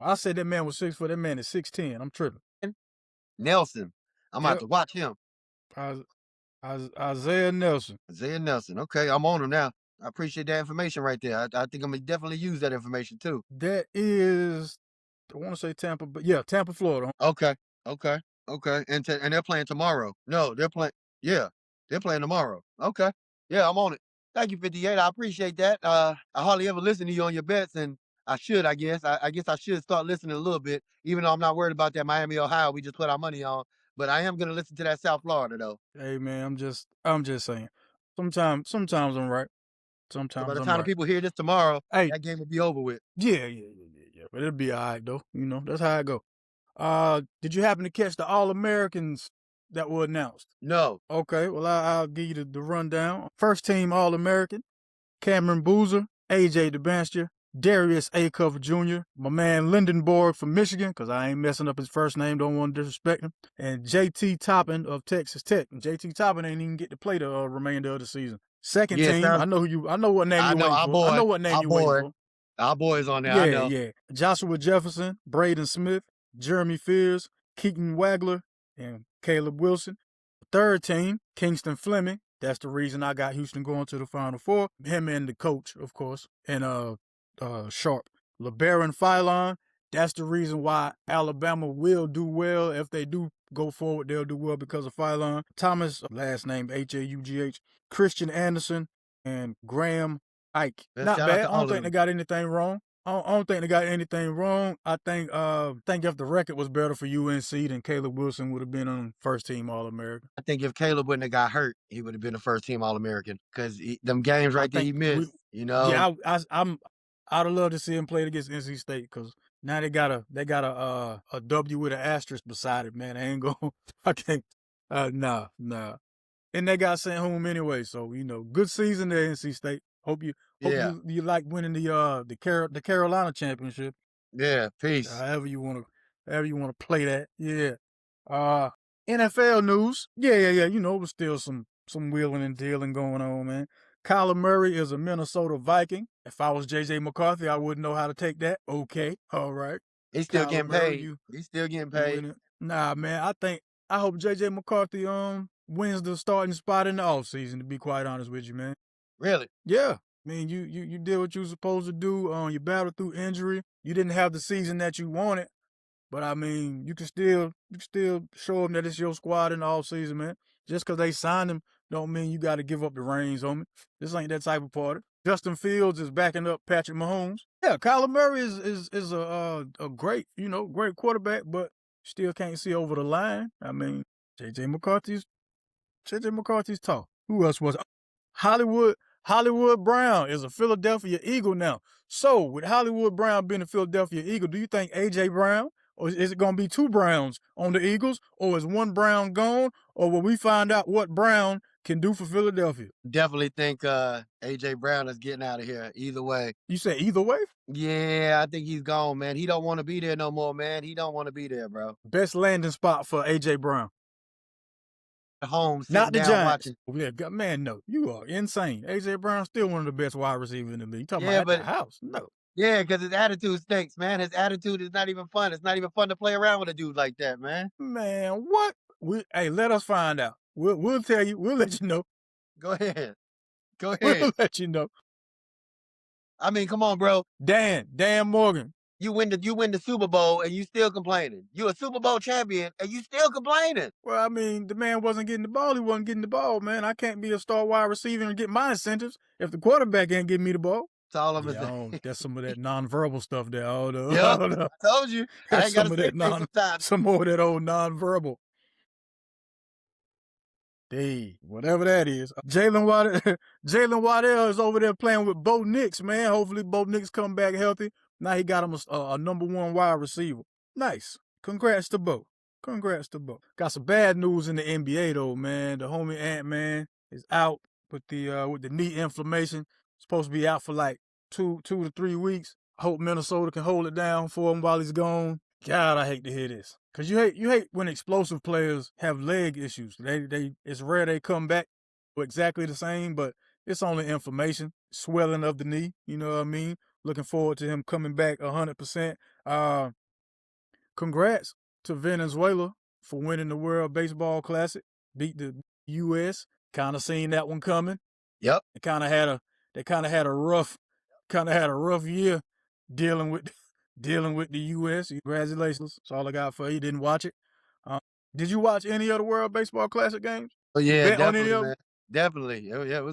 I said that man was 6'4". That man is 6'10". I'm tripping. Nelson. I'm about to watch him. Isaiah Nelson. Isaiah Nelson. Okay, I'm on him now. I appreciate that information right there. I think I'm gonna definitely use that information too. That is, I want to say Tampa, but yeah, Tampa, Florida. Okay. And they're playing tomorrow. No, they're playing. Yeah, they're playing tomorrow. Okay. Yeah, I'm on it. Thank you, 58. I appreciate that. I hardly ever listen to you on your bets, and I should, I guess. I guess I should start listening a little bit, even though I'm not worried about that Miami, Ohio we just put our money on. But I am gonna listen to that South Florida though. Hey man, I'm just saying. Sometimes I'm right. Sometimes by the time the people hear this tomorrow, that game will be over with. Yeah. But it'll be all right though. You know, that's how it go. Did you happen to catch the All-Americans that were announced? No. Okay, well I'll give you the rundown. First team All-American: Cameron Boozer, AJ DeBanster, Darius A. Cover Jr., my man Lindenborg from Michigan, because I ain't messing up his first name, don't want to disrespect him, and J.T. Toppin of Texas Tech. And J.T. Toppin ain't even get to play the remainder of the season. Second team, I know what name you waiting for. I know what name you waiting for. Our boys on there. Yeah. Joshua Jefferson, Braden Smith, Jeremy Fears, Keaton Wagler, and Caleb Wilson. Third team, Kingston Fleming. That's the reason I got Houston going to the Final Four. Him and the coach, of course, and Sharp. LeBaron Philon. That's the reason why Alabama will do well. If they do go forward, they'll do well because of Philon. Thomas, last name Haugh. Christian Anderson, and Graham Ike. Not bad. I don't think they got anything wrong. I think if the record was better for UNC, then Caleb Wilson would have been on first team All-American. I think if Caleb wouldn't have got hurt, he would have been a first team All-American because them games right there he missed. Yeah, I'd have loved to see him play against NC State because now they got a W with an asterisk beside it. Man, I ain't going. I can't. Nah. And they got sent home anyway. So good season there, NC State. Hope you like winning the Carolina championship. Yeah, peace. However you want to play that. Yeah. NFL news. Yeah. It was still some wheeling and dealing going on, man. Kyler Murray is a Minnesota Viking. If I was JJ McCarthy, I wouldn't know how to take that. Okay, all right. He's still getting paid. He's still getting paid. Nah, man. I hope JJ McCarthy wins the starting spot in the offseason, to be quite honest with you, man. Really? Yeah. I mean, you did what you were supposed to do. You battled through injury. You didn't have the season that you wanted, but I mean, you can still show them that it's your squad in the offseason, man. Just because they signed him don't mean you got to give up the reins on me. This ain't that type of party. Justin Fields is backing up Patrick Mahomes. Yeah, Kyler Murray is a great quarterback, but still can't see over the line. I mean, JJ McCarthy's tall. Who else was? Hollywood Brown is a Philadelphia Eagle now. So, with Hollywood Brown being a Philadelphia Eagle, do you think A.J. Brown, or is it going to be two Browns on the Eagles, or is one Brown gone, or will we find out what Brown can do for Philadelphia. Definitely think AJ Brown is getting out of here either way. You say either way? Yeah, I think he's gone, man. He don't want to be there no more, man. He don't want to be there, bro. Best landing spot for AJ Brown. At home, Not the down Giants. watching. Yeah, man, no. You are insane. AJ Brown's still one of the best wide receivers in the league. You talking about at the house? No. Yeah, because his attitude stinks, man. His attitude is not even fun. It's not even fun to play around with a dude like that, man. Man, what? Hey, let us find out. We'll tell you. We'll let you know. Go ahead. Go ahead. We'll let you know. I mean, come on, bro. Dan Morgan. You win the Super Bowl and you still complaining. You a Super Bowl champion and you still complaining. Well, I mean, the man wasn't getting the ball. He wasn't getting the ball, man. I can't be a star wide receiver and get my incentives if the quarterback ain't giving me the ball. That's all I'm saying. That's some of that nonverbal stuff there. I told you. I ain't got to some more of that old nonverbal. Hey, whatever that is. Jalen Waddell is over there playing with Bo Nix, man. Hopefully Bo Nix come back healthy. Now he got him a number one wide receiver. Nice. Congrats to Bo. Got some bad news in the NBA though, man. The homie Ant-Man is out with the knee inflammation. Supposed to be out for like 2 to 3 weeks. I hope Minnesota can hold it down for him while he's gone. God, I hate to hear this. Cause you hate when explosive players have leg issues. It's rare they come back exactly the same, but it's only inflammation, swelling of the knee. You know what I mean? Looking forward to him coming back 100%. Congrats to Venezuela for winning the World Baseball Classic. Beat the U.S. Kind of seen that one coming. Yep. They kind of had a rough year dealing with the U.S. Congratulations. That's all I got for you. Didn't watch it. Did you watch any of the World Baseball Classic games? Oh yeah, definitely, man. Definitely. Yeah, it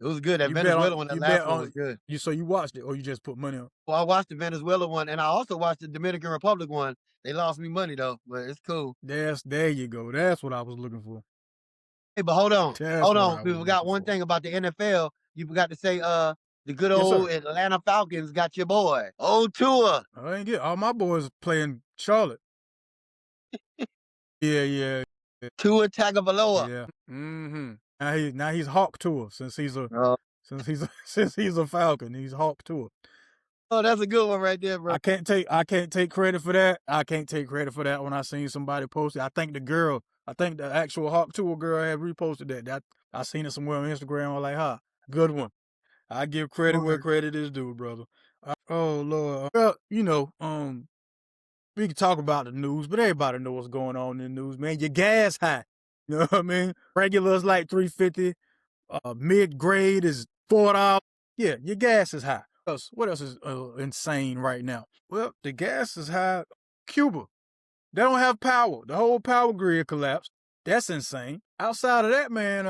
was good. That Venezuela one, that last one was good. So you watched it, or you just put money on? Well, I watched the Venezuela one, and I also watched the Dominican Republic one. They lost me money though, but it's cool. There you go. That's what I was looking for. Hey, but hold on. We forgot one thing about the NFL. You forgot to say the good old Atlanta Falcons got your boy, old Tua. I ain't get all my boys playing Charlotte. Yeah. Tua Tagovailoa. Yeah. Mm-hmm. Now he's Hawk Tua since he's a Falcon. He's Hawk Tua. Oh, that's a good one right there, bro. I can't take credit for that. I can't take credit for that when I seen somebody post it. I think the actual Hawk Tua girl had reposted that. I seen it somewhere on Instagram. I was like, good one. I give credit where credit is due, brother. Oh Lord. Well, we can talk about the news, but everybody knows what's going on in the news, man. Your gas high. You know what I mean? Regular is like $3.50. Mid-grade is $4. Yeah, your gas is high. What else is insane right now? Well, the gas is high. Cuba, they don't have power. The whole power grid collapsed. That's insane. Outside of that, man,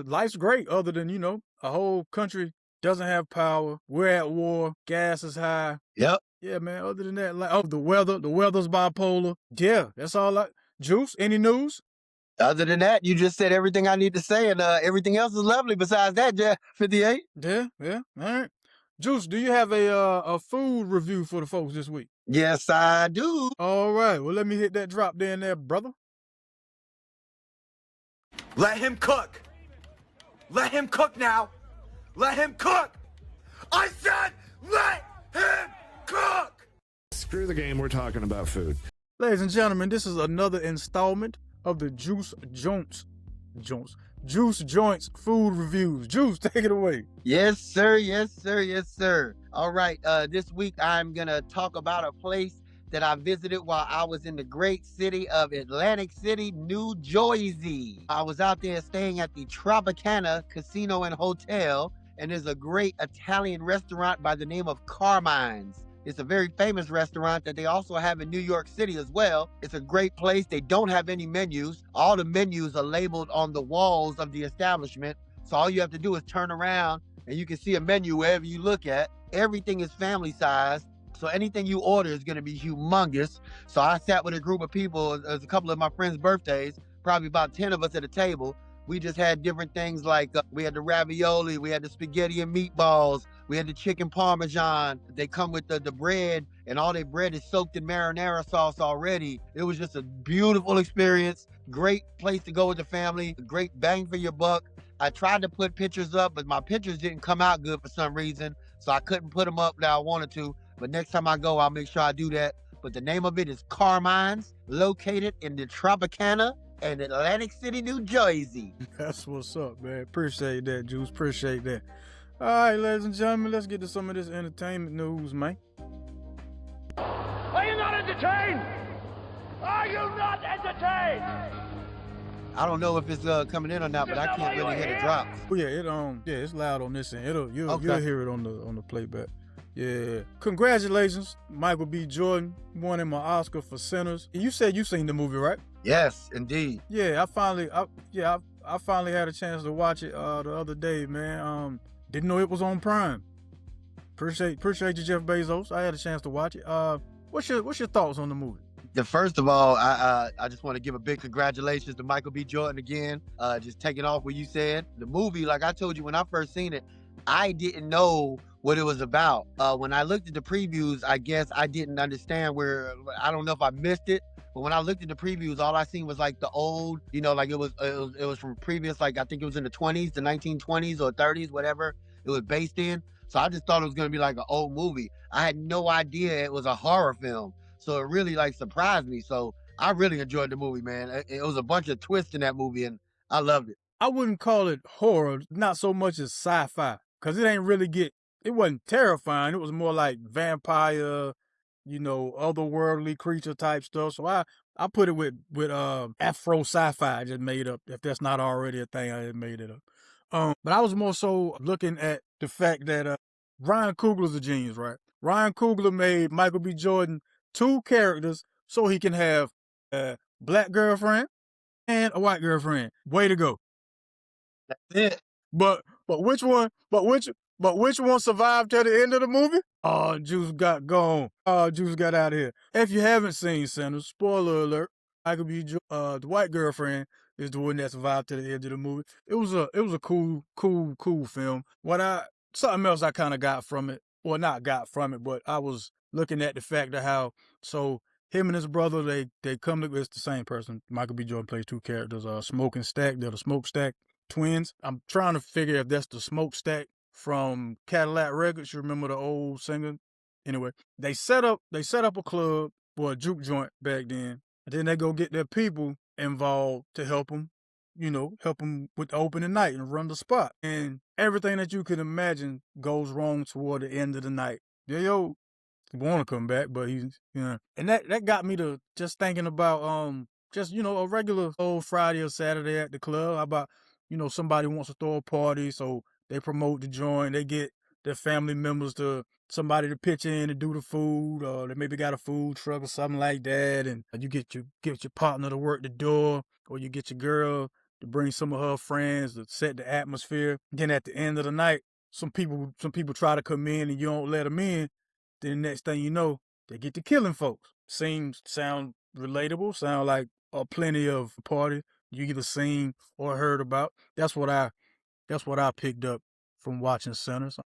life's great. Other than, a whole country doesn't have power. We're at war. Gas is high. Yep. Yeah, man. Other than that, the weather's bipolar. Yeah, that's all. Juice, any news? Other than that, you just said everything I need to say, and everything else is lovely. Besides that, Jeff, 58. Yeah. All right. Juice, do you have a food review for the folks this week? Yes, I do. All right. Well, let me hit that drop there, brother. Let him cook. Let him cook now. Let him cook. I said let him cook. Screw the game. We're talking about food. Ladies and gentlemen, this is another installment of the Juice Joints food reviews. Juice, take it away. Yes, sir. All right. This week I'm gonna talk about a place that I visited while I was in the great city of Atlantic City, New Jersey. I was out there staying at the Tropicana Casino and Hotel, and there's a great Italian restaurant by the name of Carmine's. It's a very famous restaurant that they also have in New York City as well. It's a great place. They don't have any menus. All the menus are labeled on the walls of the establishment. So all you have to do is turn around and you can see a menu wherever you look at. Everything is family size. So anything you order is going to be humongous. So I sat with a group of people. It was a couple of my friends' birthdays, probably about 10 of us at a table. We just had different things like we had the ravioli, we had the spaghetti and meatballs, We had the chicken parmesan. They come with the bread, and all their bread is soaked in marinara sauce already. It was just a beautiful experience. Great place to go with the family. Great bang for your buck. I tried to put pictures up, but my pictures didn't come out good for some reason, so I couldn't put them up that I wanted to. But next time I go, I'll make sure I do that. But the name of it is Carmine's, located in the Tropicana in Atlantic City, New Jersey. That's what's up, man. Appreciate that, Juice. Appreciate that. All right, ladies and gentlemen, let's get to some of this entertainment news, man. Are you not entertained? Are you not entertained? I don't know if it's coming in or not, but I can't really hear the drops. Oh yeah, it's loud on this end. You'll hear it on the playback. Yeah. Congratulations, Michael B. Jordan, winning my Oscar for Sinners. And you said you seen the movie, right? Yes, indeed. Yeah, I finally had a chance to watch it the other day, man. Didn't know it was on Prime. Appreciate you, Jeff Bezos. I had a chance to watch it. What's your thoughts on the movie? First of all, I just want to give a big congratulations to Michael B. Jordan again. Just taking off what you said. The movie, like I told you when I first seen it, I didn't know what it was about. When I looked at the previews, I guess I didn't understand I don't know if I missed it, but when I looked at the previews, all I seen was like the old, like it was from previous, like I think it was in the 20s, the 1920s or 30s, whatever it was based in. So I just thought it was going to be like an old movie. I had no idea it was a horror film. So it really like surprised me. So I really enjoyed the movie, man. It was a bunch of twists in that movie and I loved it. I wouldn't call it horror, not so much as sci-fi, because it wasn't terrifying. It was more like vampire, otherworldly creature type stuff. So I put it with Afro sci-fi I just made up. If that's not already a thing, I just made it up. But I was more so looking at the fact that Ryan Coogler's a genius, right? Ryan Coogler made Michael B. Jordan 2 characters so he can have a black girlfriend and a white girlfriend. Way to go. That's it. But which one survived till the end of the movie? Oh, Juice got gone. Oh, Juice got out of here. If you haven't seen Sinners, spoiler alert, Michael B. Jordan, the white girlfriend is the one that survived to the end of the movie. It was a cool film. Something else I kind of got from it, well, not got from it, but I was looking at the fact of how, so him and his brother, they come to, it's the same person. Michael B. Jordan plays 2 characters, Smoke and Stack. They're the Smokestack twins. I'm trying to figure if that's the Smokestack from Cadillac Records. You remember the old singer? Anyway, they set up a club or a juke joint back then, and then they go get their people involved to help them with the opening night and run the spot. And everything that you could imagine goes wrong toward the end of the night. He want to come back, but he's, and that got me to just thinking about a regular old Friday or Saturday at the club. How about, somebody wants to throw a party, so they promote the joint, they get their family members somebody to pitch in and do the food, or they maybe got a food truck or something like that, and you get your partner to work the door, or you get your girl to bring some of her friends to set the atmosphere. Then at the end of the night, some people try to come in and you don't let them in. Then the next thing you know, they get to killing folks. Sound relatable, sound like plenty of party you either seen or heard about. That's what I picked up from watching Sinners.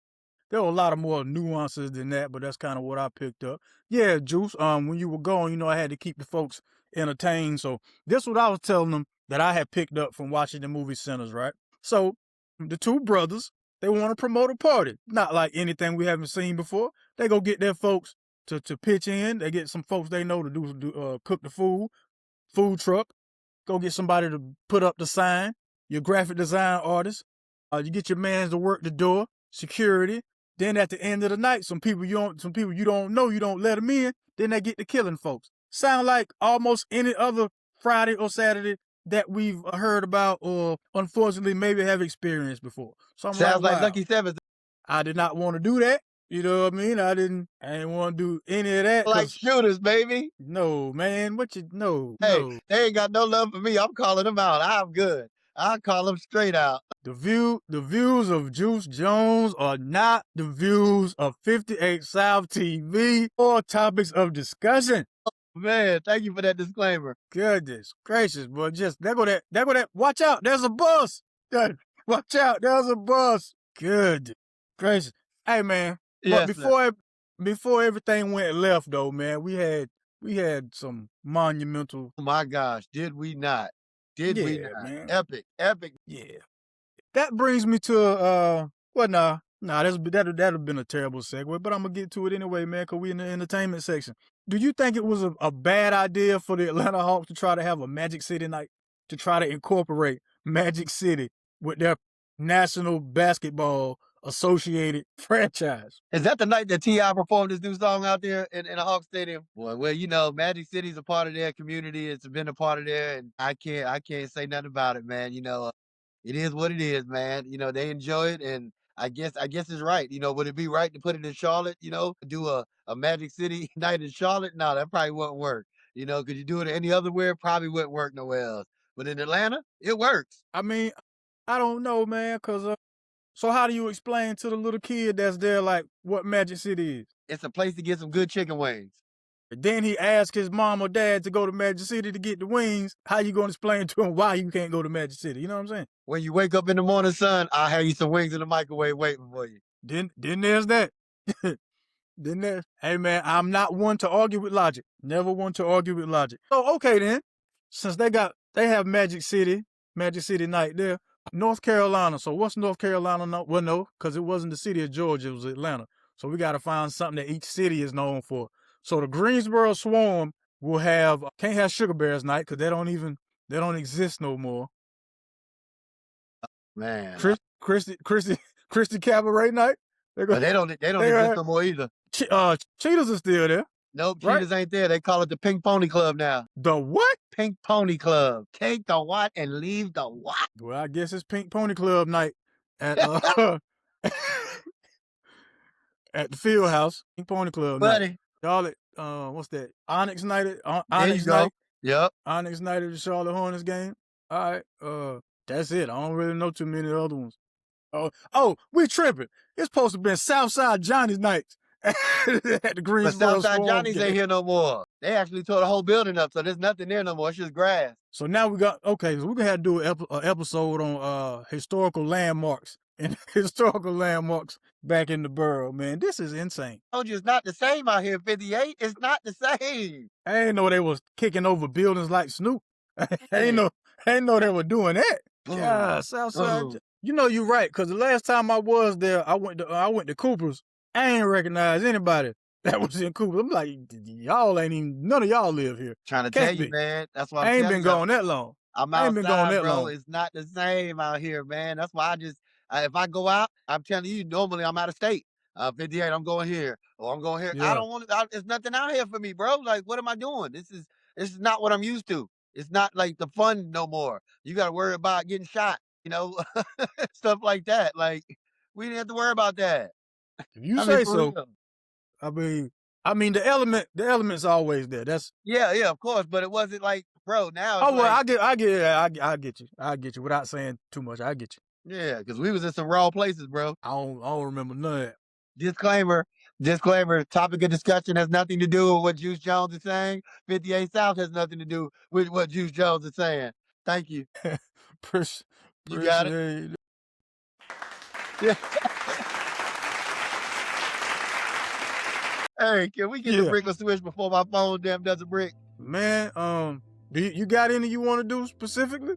There were a lot of more nuances than that, but that's kind of what I picked up. Yeah, Juice, when you were gone, I had to keep the folks entertained. So this is what I was telling them that I had picked up from watching the movie Sinners, right? So the 2 brothers, they want to promote a party. Not like anything we haven't seen before. They go get their folks to pitch in. They get some folks they know to cook the food truck. Go get somebody to put up the sign, your graphic design artist. You get your mans to work the door, security. Then at the end of the night, some people you don't know, you don't let them in. Then they get to killing folks. Sound like almost any other Friday or Saturday that we've heard about or unfortunately maybe have experienced before. So Sounds like Lucky Sevens. I did not want to do that. You know what I mean? I didn't want to do any of that. Like shooters, baby. No, man. No. Hey, they ain't got no love for me. I'm calling them out. I'm good. I'll call them straight out. The views of Juice Jones are not the views of 58South TV or topics of discussion. Man, thank you for that disclaimer. Goodness gracious, boy. Just, there go that. Watch out, there's a bus. Watch out, there's a bus. Good gracious. Hey, man. Yes, But before everything went left, though, man, we had some monumental. oh my gosh, did we not? Did we Yeah, not? man. Epic. Yeah. That brings me to that'd have been a terrible segue, but I'm gonna get to it anyway, man, because we in the entertainment section. Do you think it was a bad idea for the Atlanta Hawks to try to have a Magic City night, to try to incorporate Magic City with their National Basketball Associated franchise? Is that the night that T.I. performed his new song out there in the Hawk Stadium? Boy, well, you know, Magic City's a part of their community. It's been a part of there, and I can't say nothing about it, man. You know, it is what it is, man. You know, they enjoy it, and I guess it's right. You know, would it be right to put it in Charlotte? You know, do a Magic City night in Charlotte? No, that probably wouldn't work. You know, could you do it any other where? Probably wouldn't work nowhere else. But in Atlanta, it works. I mean, I don't know, man, because so how do you explain to the little kid that's there, like, what Magic City is? It's a place to get some good chicken wings. And then he asked his mom or dad to go to Magic City to get the wings. How you going to explain to him why you can't go to Magic City? You know what I'm saying? When you wake up in the morning, son, I'll have you some wings in the microwave waiting for you. Then there's that. Hey, man, I'm not one to argue with logic. Never one to argue with logic. So, okay, then, since they have Magic City night there, North Carolina. So what's North Carolina? Well, no, because it wasn't the city of Georgia, it was Atlanta. So we got to find something that each city is known for. So the Greensboro Swarm will can't have Sugar Bears night because they don't exist no more. Man. Christy Cabaret night. But they don't exist no more either. Cheetahs are still there. Nope, right? Cheetahs ain't there. They call it the Pink Pony Club now. The what? Pink Pony Club. Take the what and leave the what? Well, I guess it's Pink Pony Club night at at the Field House. Pink Pony Club Buddy. night. Charlotte, what's that? Onyx night at There Onyx you go. night. Yep. Onyx night at the Charlotte Hornets game. All right. That's it. I don't really know too many other ones. Oh, we tripping. It's supposed to be Southside Johnny's nights at the Greensboro But Southside Swarm Johnny's game. ain't here no more. They actually tore the whole building up, so there's nothing there no more. It's just grass. So now so we're gonna have to do an episode on historical landmarks and historical landmarks back in the borough, man. This is insane. I told you it's not the same out here, 58. It's not the same. I didn't know they was kicking over buildings like Snoop. I didn't know they were doing that. Yeah, Southside. You know you're right, because the last time I was there, I went to Cooper's. I ain't recognize anybody that was in Cooper. I'm like, none of y'all live here. Trying to tell you, man. That's why I ain't been gone that long. I'm I ain't been gone outside, that bro. long. It's not the same out here, man. That's why if I go out, I'm telling you, normally I'm out of state. 58, I'm going here, or I'm going here. Yeah. I don't want to. There's nothing out here for me, bro. Like, what am I doing? This is not what I'm used to. It's not like the fun no more. You got to worry about getting shot, you know, stuff like that. Like, we didn't have to worry about that. If you say so. I mean, the element's always there. That's yeah, of course, but it wasn't like, bro. Now, well, I get you without saying too much. I get you. Yeah, because we was in some raw places, bro. I don't remember none of that. Disclaimer. Topic of discussion has nothing to do with what Juice Jones is saying. 58South has nothing to do with what Juice Jones is saying. Thank you. You got it. Yeah. Hey, can we get the brick or switch before my phone doesn't brick? Man, you got any you want to do specifically?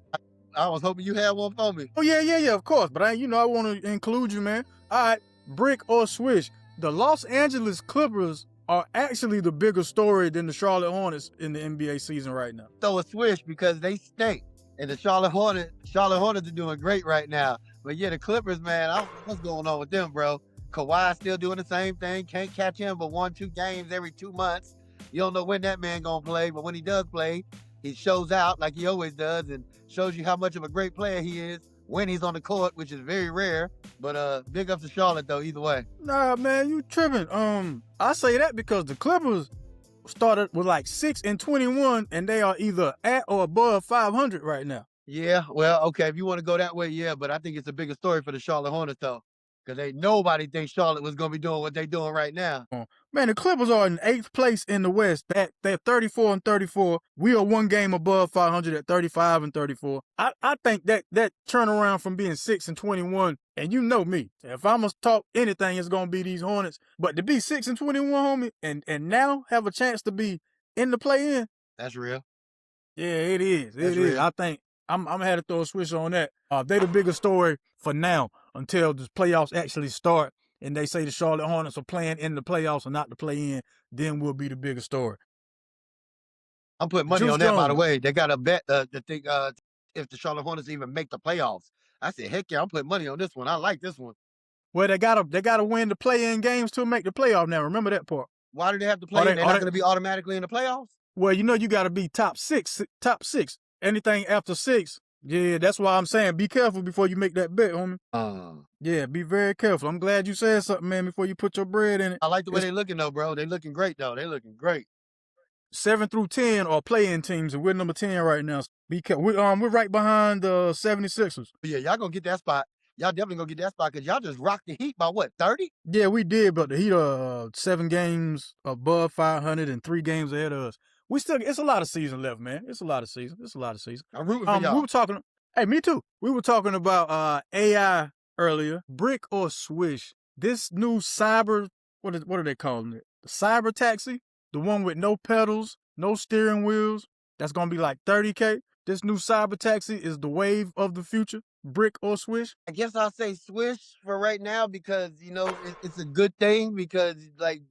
I was hoping you had one for me. Oh yeah, of course. But I want to include you, man. All right, brick or switch. The Los Angeles Clippers are actually the bigger story than the Charlotte Hornets in the NBA season right now. Throw a switch because they stink. And the Charlotte Hornets are doing great right now. But yeah, the Clippers, man, I don't know what's going on with them, bro. Kawhi still doing the same thing. Can't catch him but 1-2 games every 2 months. You don't know when that man gonna play, but when he does play, he shows out like he always does and shows you how much of a great player he is when he's on the court, which is very rare. But big up to Charlotte though, either way. Nah, man, you tripping. I say that because the Clippers started with like 6-21, and they are either at or above 500 right now. Yeah, well, okay, if you want to go that way, yeah, but I think it's a bigger story for the Charlotte Hornets though. Because nobody thinks Charlotte was going to be doing what they're doing right now. Man, the Clippers are in 8th place in the West. They're 34-34. We are one game above 500 at 35-34. I think that turnaround from being 6-21, and you know me, if I'm going to talk anything, it's going to be these Hornets. But to be 6-21, homie, and now have a chance to be in the play-in. That's real. Yeah, it is. That's it is. real. I think I'm going to have to throw a switch on that. They the bigger story for now until the playoffs actually start and they say the Charlotte Hornets are playing in the playoffs and not to play in, then will be the bigger story. I'm putting money on that, by the way. They got a bet if the Charlotte Hornets even make the playoffs. I said, heck yeah, I'm putting money on this one. I like this one. Well, they gotta win the play-in games to make the playoff now. Remember that part. Why do they have to play in? They're not going to be automatically in the playoffs? Well, you got to be top six. Anything after 6, yeah, that's why I'm saying be careful before you make that bet, homie. Yeah, be very careful. I'm glad you said something, man, before you put your bread in it. I like the way they're looking, though, bro. They're looking great, though. They're looking great. 7 through 10 are play-in teams, and we're number 10 right now. Be careful. We're right behind the 76ers. Yeah, y'all going to get that spot. Y'all definitely going to get that spot because y'all just rocked the Heat by, what, 30? Yeah, we did, but the Heat are 7 games above 500 and 3 games ahead of us. It's a lot of season left, man. It's a lot of season. I'm rooting for y'all. We were talking, hey, me too. We were talking about AI earlier. Brick or swish. This new cyber, what are they calling it? The cyber taxi? The one with no pedals, no steering wheels. That's going to be like $30K. This new cyber taxi is the wave of the future. Brick or swish? I guess I'll say swish for right now because, it's a good thing because, like,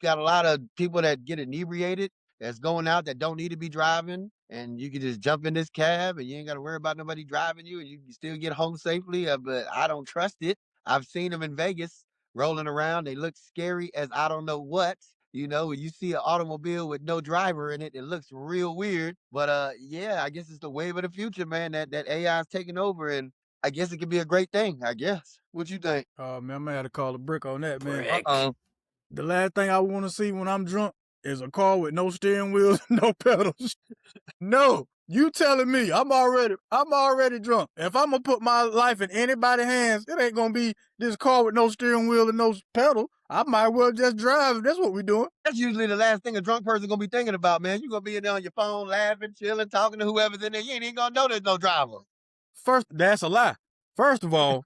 got a lot of people that get inebriated that's going out that don't need to be driving, and you can just jump in this cab and you ain't got to worry about nobody driving you, and you can still get home safely. But I don't trust it. I've seen them in Vegas rolling around. They look scary as I don't know what. When you see an automobile with no driver in it, it looks real weird. But yeah, I guess it's the wave of the future, man. That AI is taking over, and I guess it could be a great thing. I guess. What you think? Oh man, I'm gonna have to call a brick on that, man. Uh-oh. The last thing I want to see when I'm drunk is a car with no steering wheels, no pedals. No, you telling me I'm already drunk. If I'm gonna put my life in anybody's hands, it ain't gonna be this car with no steering wheel and no pedal. I might well just drive. That's what we doing. That's usually the last thing a drunk person gonna be thinking about, man. You gonna be in there on your phone, laughing, chilling, talking to whoever's in there. You ain't even gonna know there's no driver. First, that's a lie. First of all,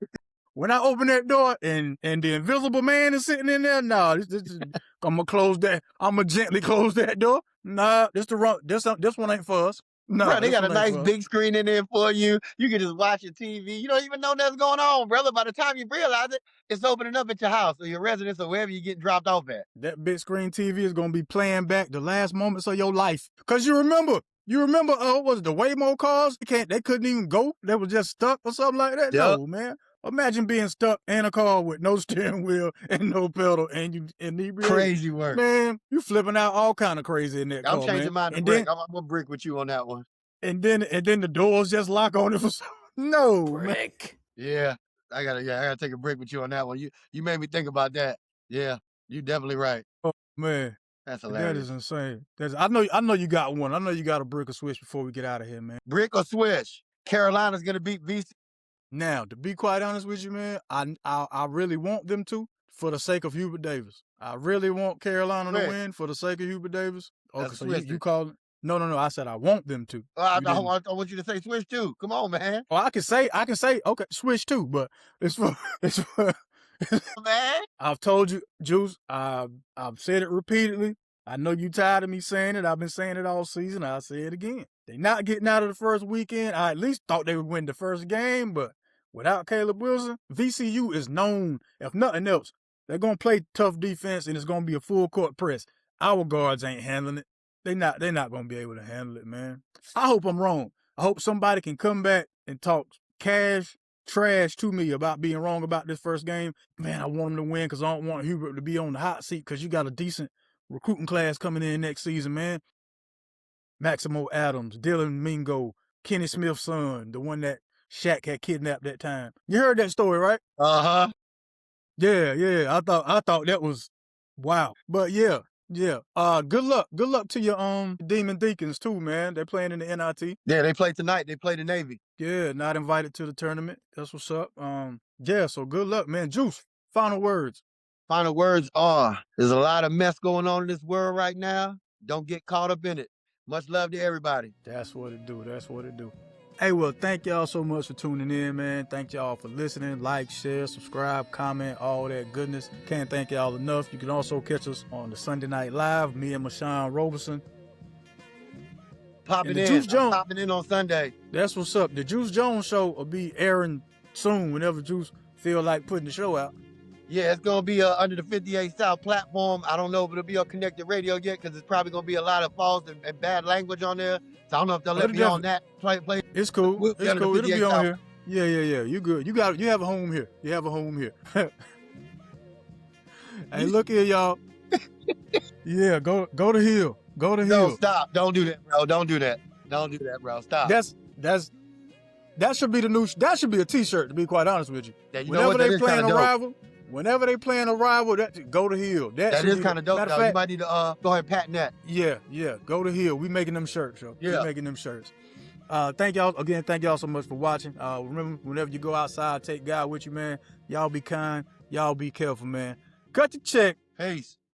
when I open that door and the invisible man is sitting in there, I'm gonna close that. I'm gonna gently close that door. Nah, this one ain't for us. No, bro, they got a nice big screen in there for you. You can just watch your TV. You don't even know that's going on, brother. By the time you realize it, it's opening up at your house or your residence or wherever you're getting dropped off at. That big screen TV is gonna be playing back the last moments of your life. Cause you remember, was it the Waymo cars? They couldn't even go. They were just stuck or something like that. Yep. No, man. Imagine being stuck in a car with no steering wheel and no pedal, and you inebriated. Crazy work, man. You flipping out all kind of crazy in that car. I'm changing mine to brick. I'm gonna brick with you on that one. And then the doors just lock on it for no brick. Man. Yeah, I gotta take a break with you on that one. You made me think about that. Yeah, you definitely right. Oh man, that's hilarious. That is insane. I know you got one. I know you got a brick or switch before we get out of here, man. Brick or switch? Carolina's gonna beat VC. Now, to be quite honest with you, man, I really want them to for the sake of Hubert Davis. I really want Carolina to win for the sake of Hubert Davis. Okay, so you call it. No. I said I want them to. I want you to say switch too. Come on, man. Oh, I can say okay, switch too, but it's for man. I've told you, Juice. I've said it repeatedly. I know you tired of me saying it. I've been saying it all season. I'll say it again. They not getting out of the first weekend. I at least thought they would win the first game, but without Caleb Wilson, VCU is known, if nothing else, they're going to play tough defense and it's going to be a full court press. Our guards ain't handling it. They're not going to be able to handle it, man. I hope I'm wrong. I hope somebody can come back and talk trash to me about being wrong about this first game. Man, I want them to win because I don't want Hubert to be on the hot seat because you got a decent recruiting class coming in next season, man. Maximo Adams, Dylan Mingo, Kenny Smith's son, the one that Shaq had kidnapped that time. You heard that story, right? Uh-huh. Yeah. I thought that was wow. But yeah. Good luck to your Demon Deacons too, man. They're playing in the NIT. Yeah, they play tonight. They play the Navy. Yeah, not invited to the tournament. That's what's up. Yeah, so good luck, man. Juice, final words. Final words are, there's a lot of mess going on in this world right now. Don't get caught up in it. Much love to everybody. That's what it do. That's what it do. Hey, well, thank y'all so much for tuning in, man. Thank y'all for listening. Like, share, subscribe, comment, all that goodness. Can't thank y'all enough. You can also catch us on the Sunday Night Live, me and Mashawn Roberson. Popping in on Sunday. That's what's up. The Juice Jones show will be airing soon whenever Juice feel like putting the show out. Yeah, it's going to be under the 58South platform. I don't know if it'll be on Connected Radio yet because it's probably going to be a lot of false and bad language on there. So I don't know if they'll let me on that. Play. It's cool. It's cool. It'll be on here. Yeah. You good. You have a home here. You have a home here. Hey, look here, y'all. Yeah, go to Hill. Go to Hill. No, stop. Don't do that, bro. Don't do that, bro. Stop. That should be the new. That should be a T-shirt. To be quite honest with you. Yeah, whenever they playing a rival, go to Hill. That is kind of dope. Though. You might need to go ahead and patent that. Yeah. Go to Hill. We making them shirts, yo. Yeah. We making them shirts. Thank y'all again. Thank y'all so much for watching. Remember, whenever you go outside, take God with you, man. Y'all be kind. Y'all be careful, man. Cut the check. Peace.